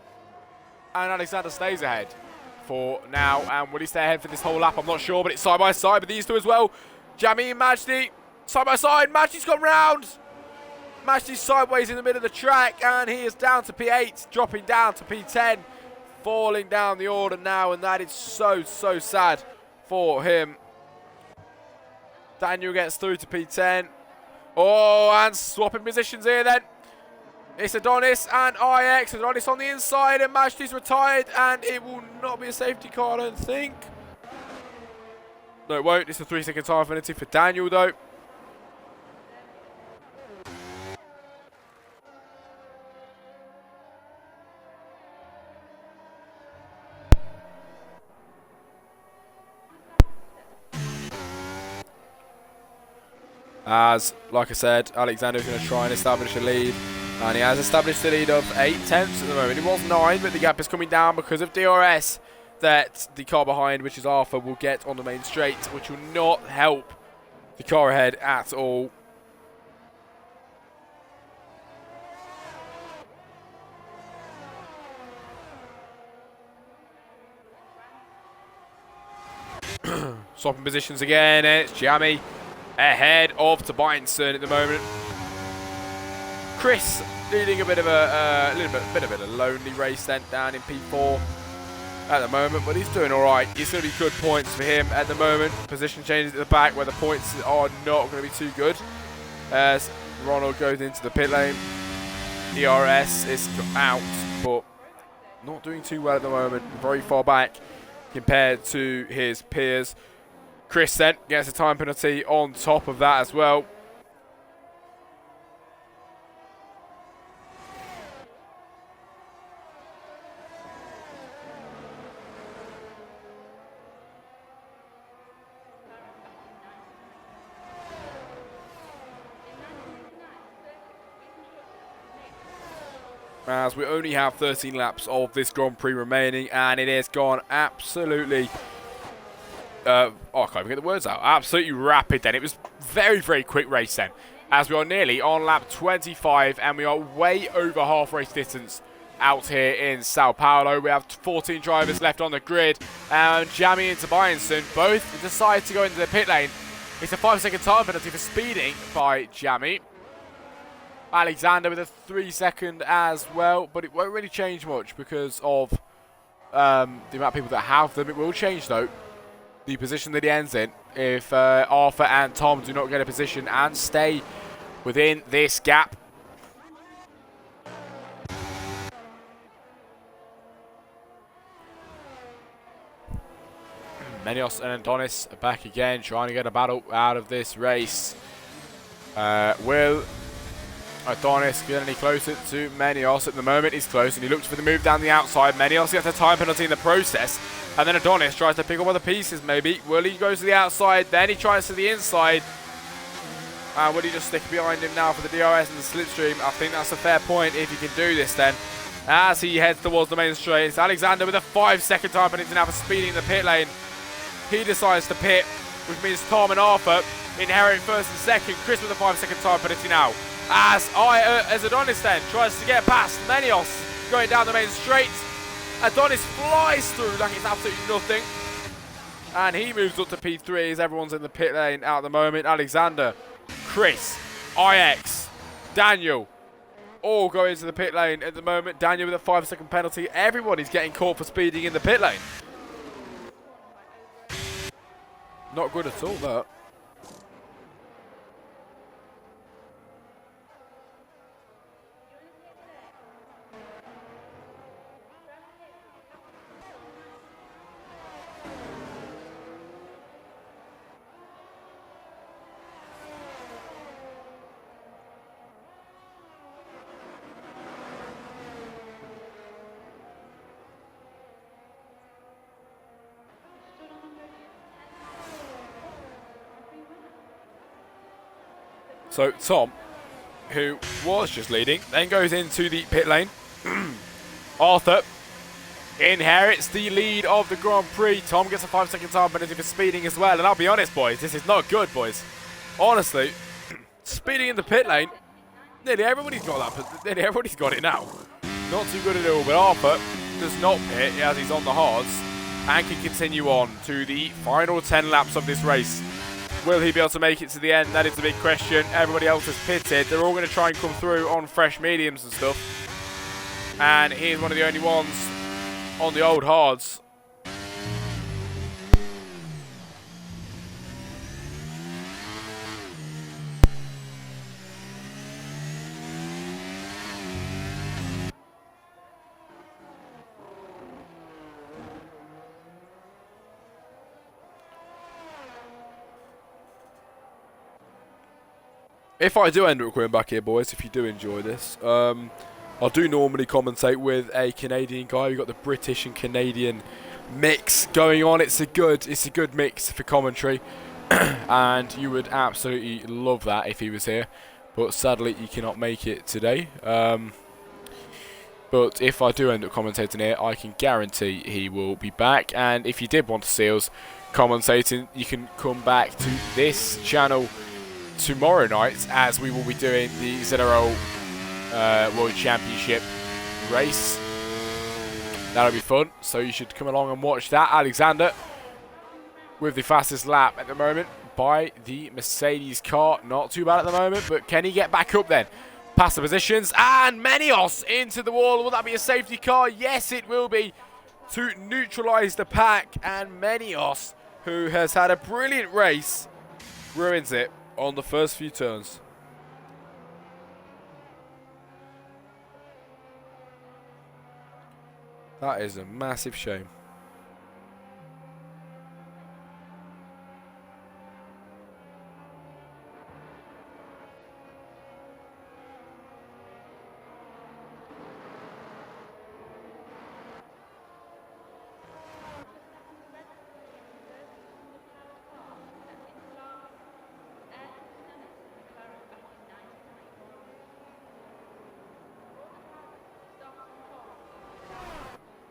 And Alexander stays ahead for now. And will he stay ahead for this whole lap? I'm not sure, but it's side by side with these two as well. Jamie and Majdi side by side. Majdi's gone round. Majdi's sideways in the middle of the track. And he is down to P8, dropping down to P10. Falling down the order now, and that is so, so sad for him. Daniel gets through to P10. Oh, and swapping positions here then. It's Adonis and IX. Adonis on the inside, and Majdi's retired, and it will not be a safety car, I don't think. No, it won't. It's a 3-second time penalty for Daniel, though. As, like I said, Alexander is going to try and establish a lead. And he has established a lead of 8/10 at the moment. It was 9, but the gap is coming down because of DRS that the car behind, which is Arthur, will get on the main straight, which will not help the car ahead at all. Swapping positions again, and it's Jamie ahead of Tobiasen at the moment. Chris leading a bit of a bit of a lonely race then down in P4 at the moment, but he's doing all right. It's going to be good points for him at the moment. Position changes at the back where the points are not going to be too good. As Ronald goes into the pit lane, ERS is out, but not doing too well at the moment. Very far back compared to his peers. Chris then gets a time penalty on top of that as well. As we only have 13 laps of this Grand Prix remaining, and it has gone absolutely I can't even get the words out. Absolutely rapid then. It was very, very quick race then. As we are nearly on lap 25, and we are way over half race distance out here in Sao Paulo. We have 14 drivers left on the grid. And Jamie and Tobiasen both decide to go into the pit lane. It's a 5-second time penalty for speeding by Jamie. Alexander with a 3-second as well, but it won't really change much because of the amount of people that have them. It will change though the position that he ends in if Arthur and Tom do not get a position and stay within this gap. Menios and Adonis are back again, trying to get a battle out of this race. Will Adonis get any closer to Menios? At the moment he's close, and he looks for the move down the outside. Menios gets a time penalty in the process, and then Adonis tries to pick up other pieces maybe. Will he goes to the outside, then he tries to the inside, And will he just stick behind him now for the DRS and the slipstream? I think that's a fair point if he can do this then. As he heads towards the main straight, it's Alexander with a 5-second time penalty now for speeding in the pit lane. He decides to pit, which means Tom and Arthur inherit first and second. Chris with a 5-second time penalty now. As Adonis then tries to get past Menios going down the main straight. Adonis flies through like it's absolutely nothing. And he moves up to P3 as everyone's in the pit lane at the moment. Alexander, Chris, IX, Daniel, all go into the pit lane at the moment. Daniel with a 5-second penalty. Everybody's getting caught for speeding in the pit lane. Not good at all, that. So Tom, who was just leading, then goes into the pit lane. Arthur inherits the lead of the Grand Prix. Tom gets a 5-second time penalty for speeding as well. And I'll be honest, boys, this is not good, boys. Honestly, speeding in the pit lane, nearly everybody's got that. Nearly everybody's got it now. Not too good at all, but Arthur does not pit as he's on the hards and can continue on to the final 10 laps of this race. Will he be able to make it to the end? That is the big question. Everybody else has pitted. They're all going to try and come through on fresh mediums and stuff. And he's one of the only ones on the old hards. If I do end up coming back here, boys, if you do enjoy this, I do normally commentate with a Canadian guy. We've got the British and Canadian mix going on. It's a good mix for commentary, and you would absolutely love that if he was here. But sadly, he cannot make it today. But if I do end up commentating here, I can guarantee he will be back. And if you did want to see us commentating, you can come back to this channel tomorrow night, as we will be doing the ZRL World Championship race. That'll be fun, so you should come along and watch that. Alexander with the fastest lap at the moment by the Mercedes car. Not too bad at the moment, but can he get back up then? Past the positions, and Menios into the wall. Will that be a safety car? Yes, it will be, to neutralise the pack. And Menios, who has had a brilliant race, ruins it on the first few turns. That is a massive shame.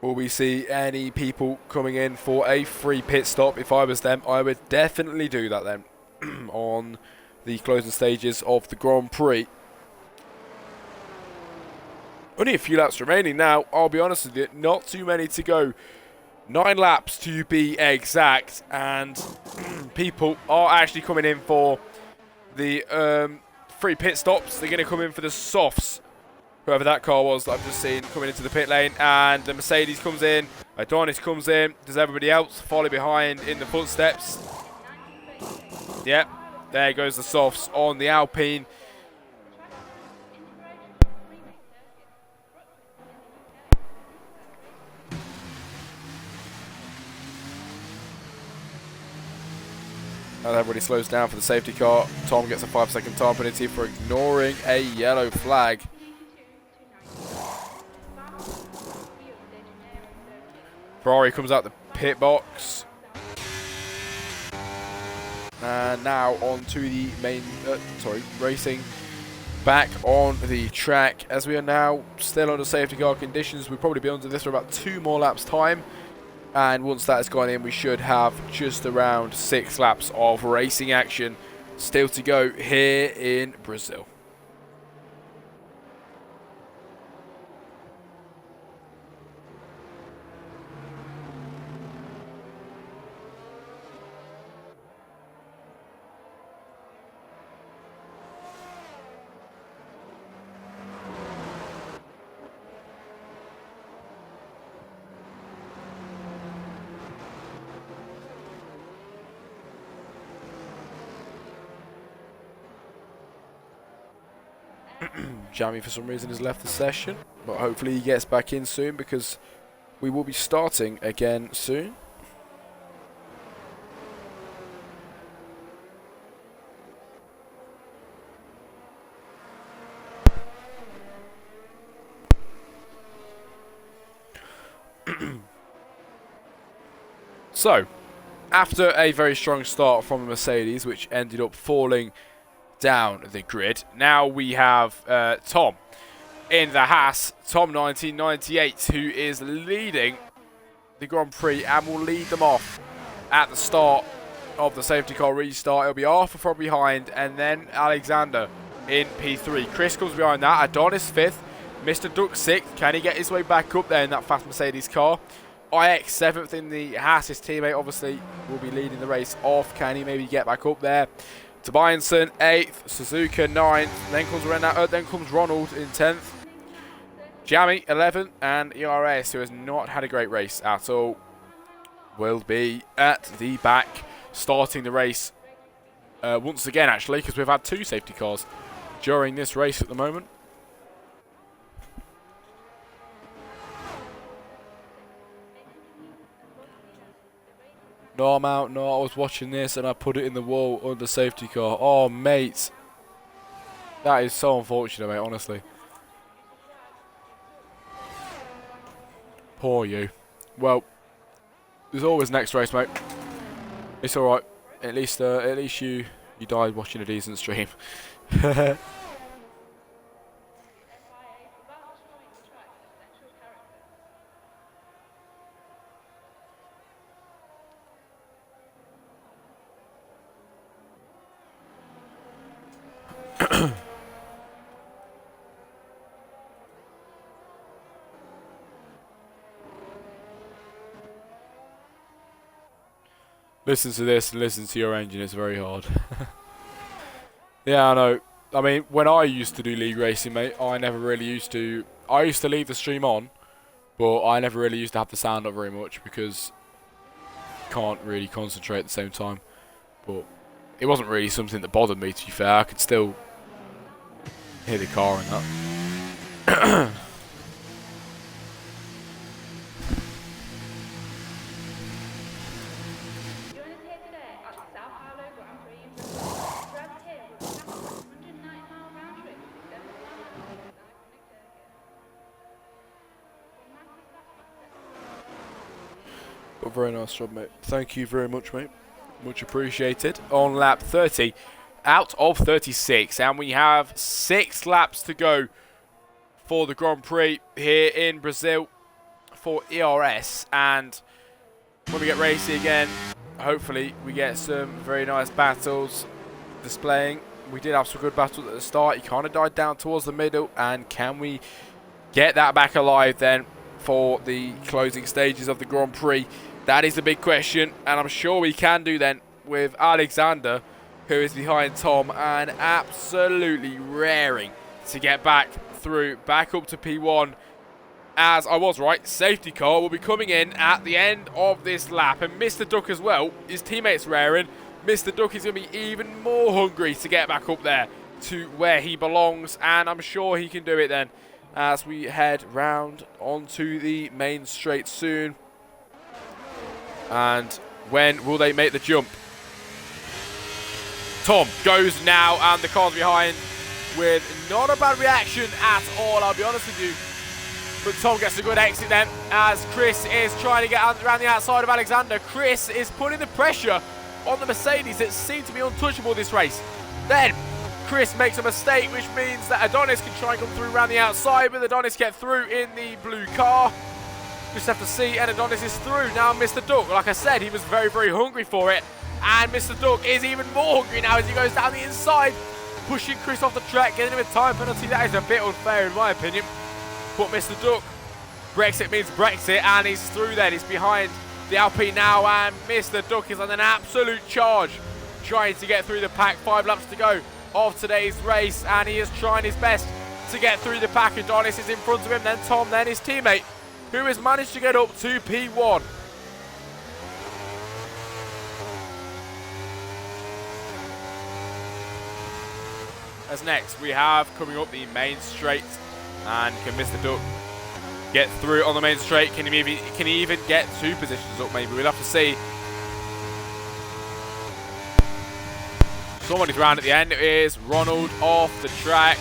Will we see any people coming in for a free pit stop? If I was them, I would definitely do that then on the closing stages of the Grand Prix. Only a few laps remaining now, I'll be honest with you, not too many to go. 9 laps to be exact, and people are actually coming in for the free pit stops. They're going to come in for the softs. Whoever that car was that I've just seen coming into the pit lane. And the Mercedes comes in. Adonis comes in. Does everybody else follow behind in the footsteps? Yep. There goes the softs on the Alpine. As everybody slows down for the safety car, Tom gets a 5-second time penalty for ignoring a yellow flag. Ferrari comes out the pit box. And now on to the main, racing back on the track. As we are now still under safety car conditions, we'll probably be under this for about 2 more laps time. And once that has gone in, we should have just around 6 laps of racing action still to go here in Brazil. Jamie for some reason has left the session, but hopefully he gets back in soon because we will be starting again soon. So, after a very strong start from the Mercedes, which ended up falling down the grid, now we have Tom in the Haas, Tom 1998, who is leading the Grand Prix and will lead them off at the start of the safety car restart. It'll be Arthur from behind and then Alexander in P3. Chris comes behind that, Adonis 5th, Mr. Duck 6th. Can he get his way back up there in that fast Mercedes car? IX 7th in the Haas. His teammate obviously will be leading the race off. Can he maybe get back up there? Tobiasen 8th, Suzuka 9th, then comes Ronald in 10th. Jamie 11th, and ERS, who has not had a great race at all, will be at the back starting the race once again, actually, because we've had 2 safety cars during this race at the moment. No, I'm out. No, I was watching this and I put it in the wall under safety car. Oh, mate. That is so unfortunate, mate, honestly. Poor you. Well, there's always next race, mate. It's alright. At least you died watching a decent stream. Listen to this and listen to your engine, it's very hard. Yeah, I know. I mean, when I used to do league racing, mate, I used to leave the stream on, but I never really used to have the sound up very much because you can't really concentrate at the same time. But it wasn't really something that bothered me, to be fair. I could still hear the car and that. But very nice job, mate. Thank you very much, mate. Much appreciated. On lap 30 out of 36. And we have 6 laps to go for the Grand Prix here in Brazil for ERS. And when we get racing again, hopefully we get some very nice battles displaying. We did have some good battles at the start. He kind of died down towards the middle. And can we get that back alive then for the closing stages of the Grand Prix? That is the big question, and I'm sure we can do then with Alexander, who is behind Tom and absolutely raring to get back through, back up to P1. As I was right, safety car will be coming in at the end of this lap, and Mr. Duck as well, his teammate's raring. Mr. Duck is going to be even more hungry to get back up there to where he belongs, and I'm sure he can do it then as we head round onto the main straight soon. And when will they make the jump? Tom goes now, and the car's behind with not a bad reaction at all, I'll be honest with you. But Tom gets a good exit then, as Chris is trying to get around the outside of Alexander. Chris is putting the pressure on the Mercedes that seem to be untouchable this race. Then Chris makes a mistake, which means that Adonis can try and come through around the outside, but Adonis get through in the blue car. Just have to see, and Adonis is through. Now Mr. Duck, like I said, he was very, very hungry for it. And Mr. Duck is even more hungry now as he goes down the inside, pushing Chris off the track, getting him a time penalty. That is a bit unfair in my opinion. But Mr. Duck, Brexit means Brexit, and he's through then. He's behind the Alpine now, and Mr. Duck is on an absolute charge, trying to get through the pack. 5 laps to go of today's race, and he is trying his best to get through the pack. Adonis is in front of him, then Tom, then his teammate, who has managed to get up to P1. As next, we have coming up the main straight, and can Mr. Duck get through on the main straight? Can he even get 2 positions up? Maybe we'll have to see. Somebody's round at the end. It is Ronald off the track.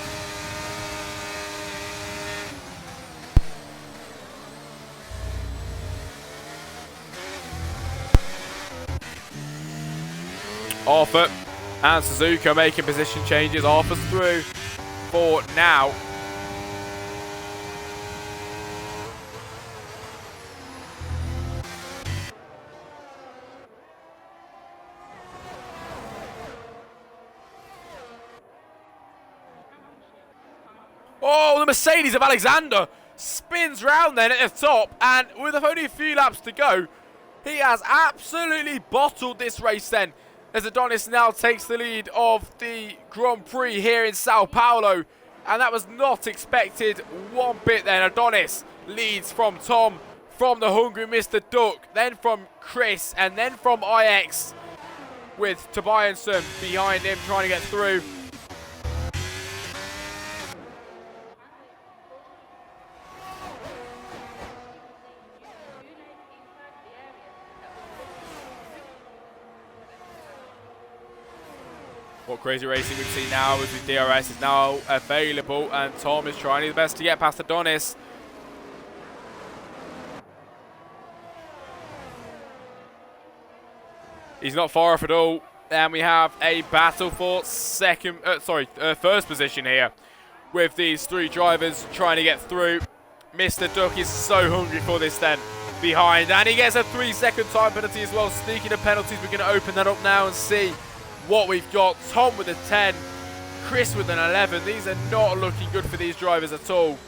Arthur and Suzuka making position changes. Arthur's through for now. Oh, the Mercedes of Alexander spins round then at the top, and with only a few laps to go, he has absolutely bottled this race then, as Adonis now takes the lead of the Grand Prix here in Sao Paulo, and that was not expected one bit then. Adonis leads from Tom, from the hungry Mr. Duck, then from Chris, and then from IX, with Tobiasen behind him trying to get through. What crazy racing we've seen now is the DRS is now available, and Tom is trying his best to get past Adonis. He's not far off at all, and we have a battle for first position here, with these 3 drivers trying to get through. Mr. Duck is so hungry for this then, behind, and he gets a 3-second time penalty as well. Speaking of penalties, we're going to open that up now and see what we've got. Tom with a 10, Chris with an 11. These are not looking good for these drivers at all.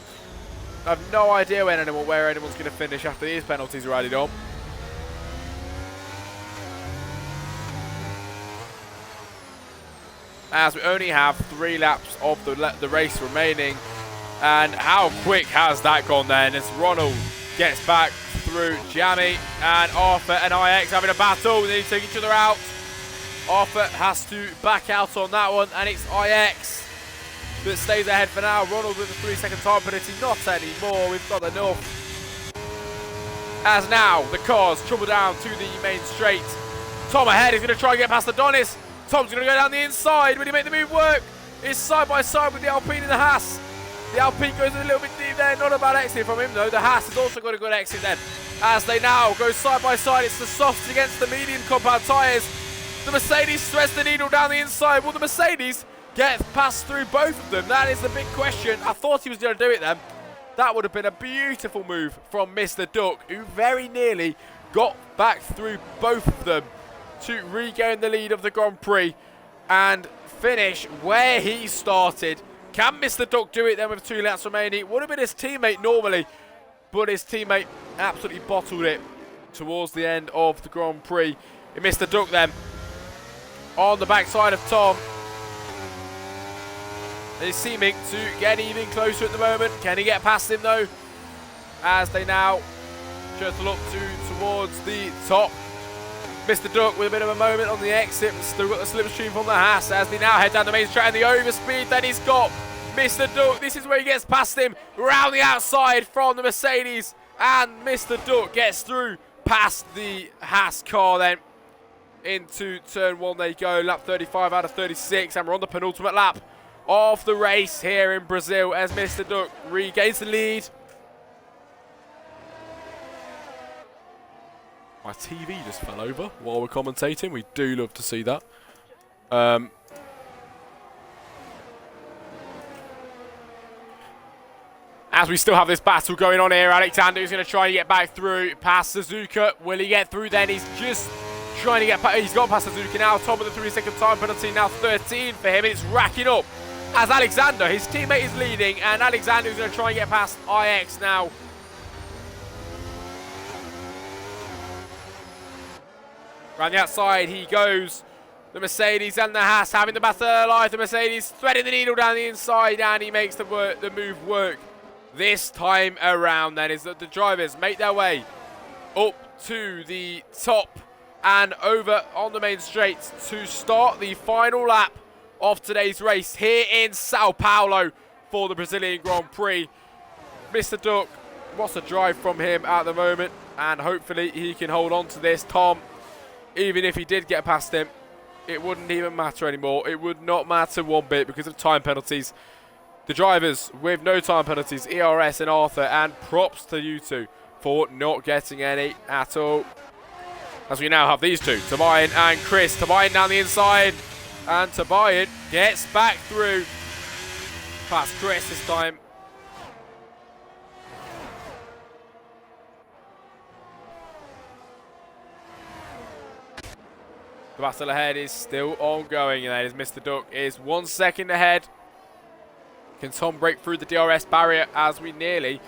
I have no idea where anyone's going to finish after these penalties are added on. As we only have 3 laps of the race remaining, and how quick has that gone then, as Ronald gets back through Jamie, and Arthur and IX having a battle. They take each other out. Arthur has to back out on that one, and it's IX that stays ahead for now. Ronald with a 3-second time penalty, not anymore. We've got enough. As now the cars trouble down to the main straight. Tom ahead is going to try and get past Adonis. Tom's going to go down the inside. Will he make the move work? It's side by side with the Alpine and the Haas. The Alpine goes a little bit deep there. Not a bad exit from him though. The Haas has also got a good exit then, as they now go side by side. It's the softs against the medium compound tyres. The Mercedes threads the needle down the inside. Will the Mercedes get past through both of them? That is the big question. I thought he was going to do it then. That would have been a beautiful move from Mr. Duck, who very nearly got back through both of them to regain the lead of the Grand Prix and finish where he started. Can Mr. Duck do it then with 2 laps remaining? It would have been his teammate normally, but his teammate absolutely bottled it towards the end of the Grand Prix. And Mr. Duck then on the backside of Tom is seeming to get even closer at the moment. Can he get past him though, as they now shuttle up towards the top? Mr. Duck with a bit of a moment on the exit, but still got the slipstream from the Haas as they now head down the main straight, and the overspeed that he's got. Mr. Duck, this is where he gets past him, round the outside from the Mercedes, and Mr. Duck gets through past the Haas car then. Into turn 1 they go, lap 35 out of 36, and we're on the penultimate lap of the race here in Brazil as Mr. Duck regains the lead. My TV just fell over while we're commentating. We do love to see that. As we still have this battle going on here, Alexander is going to try and get back through past Suzuka. Will he get through then? He's just trying to get past. He's got past Suzuka now. Tom with the 3-second time penalty, now 13 for him. It's racking up as Alexander, his teammate, is leading, and Alexander is going to try and get past IX now. Around the outside he goes. The Mercedes and the Haas having the battle of their life. The Mercedes threading the needle down the inside, and he makes the move work. This time around then is that the drivers make their way up to the top and over on the main straight to start the final lap of today's race here in Sao Paulo for the Brazilian Grand Prix. Mr. Duck, what's a drive from him at the moment, and hopefully he can hold on to this. Tom, even if he did get past him, it wouldn't even matter anymore. It would not matter one bit because of time penalties. The drivers with no time penalties, ERS and Arthur, and props to you two for not getting any at all. As we now have these two, Tobian and Chris. Tobian down the inside, and Tobian gets back through past Chris this time. The battle ahead is still ongoing, and that is Mr. Duck is 1 second ahead. Can Tom break through the DRS barrier as we nearly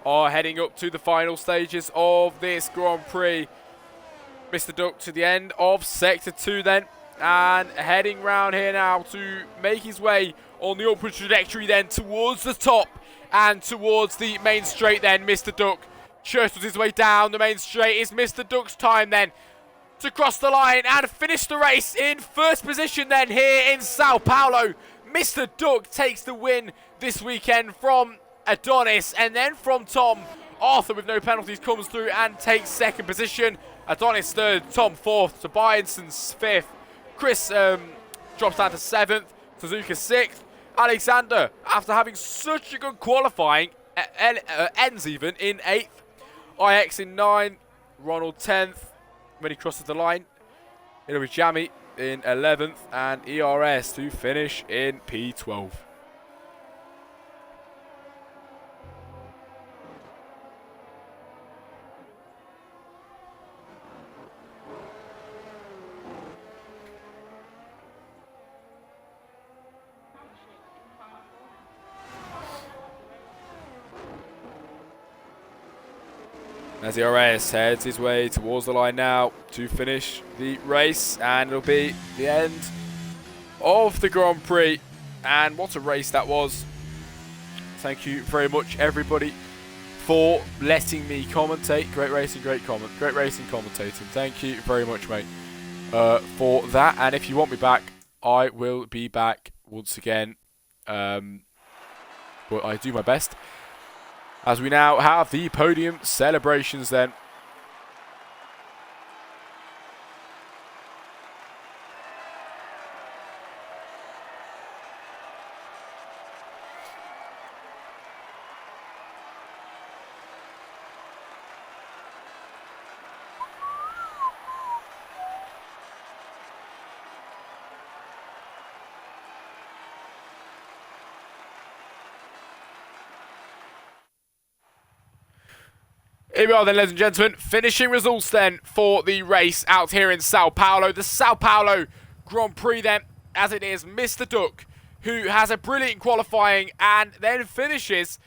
are heading up to the final stages of this Grand Prix? Mr. Duck to the end of Sector 2 then, and heading round here now to make his way on the upward trajectory then towards the top and towards the main straight then. Mr. Duck churches his way down the main straight. It's Mr. Duck's time then to cross the line and finish the race in first position then here in Sao Paulo. Mr. Duck takes the win this weekend from Adonis, and then from Tom. Arthur with no penalties comes through and takes second position. Adonis third, Tom fourth, Tobiason's fifth. Chris drops down to seventh, Suzuka sixth. Alexander, after having such a good qualifying, ends even in eighth. IX in ninth, Ronald 10th. When he crosses the line, it'll be Jamie in 11th, and ERS to finish in P12. As ERS heads his way towards the line now to finish the race, and it'll be the end of the Grand Prix. And what a race that was. Thank you very much, everybody, for letting me commentate. Great racing, great racing commentating. Thank you very much, mate, for that. And if you want me back, I will be back once again. But I do my best. As we now have the podium celebrations then. Here we are then, ladies and gentlemen, finishing results then for the race out here in Sao Paulo. The Sao Paulo Grand Prix then, as it is Mr. Duck, who has a brilliant qualifying and then finishes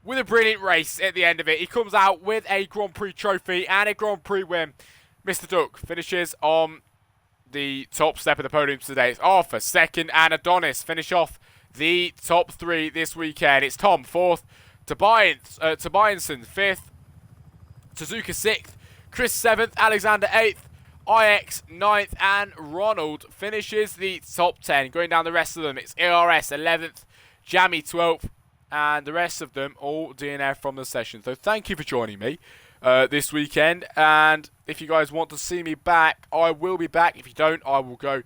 with a brilliant race at the end of it. He comes out with a Grand Prix trophy and a Grand Prix win. Mr. Duck finishes on the top step of the podium today. It's Arthur second, and Adonis finish off the top three this weekend. It's Tom fourth, Tobiason fifth, Suzuka 6th, Chris 7th, Alexander 8th, IX 9th, and Ronald finishes the top 10. Going down the rest of them, it's ERS 11th, Jamie 12th, and the rest of them all DNF from the session. So thank you for joining me this weekend, and if you guys want to see me back, I will be back. If you don't, I will go.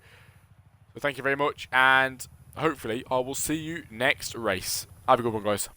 So thank you very much, and hopefully I will see you next race. Have a good one, guys.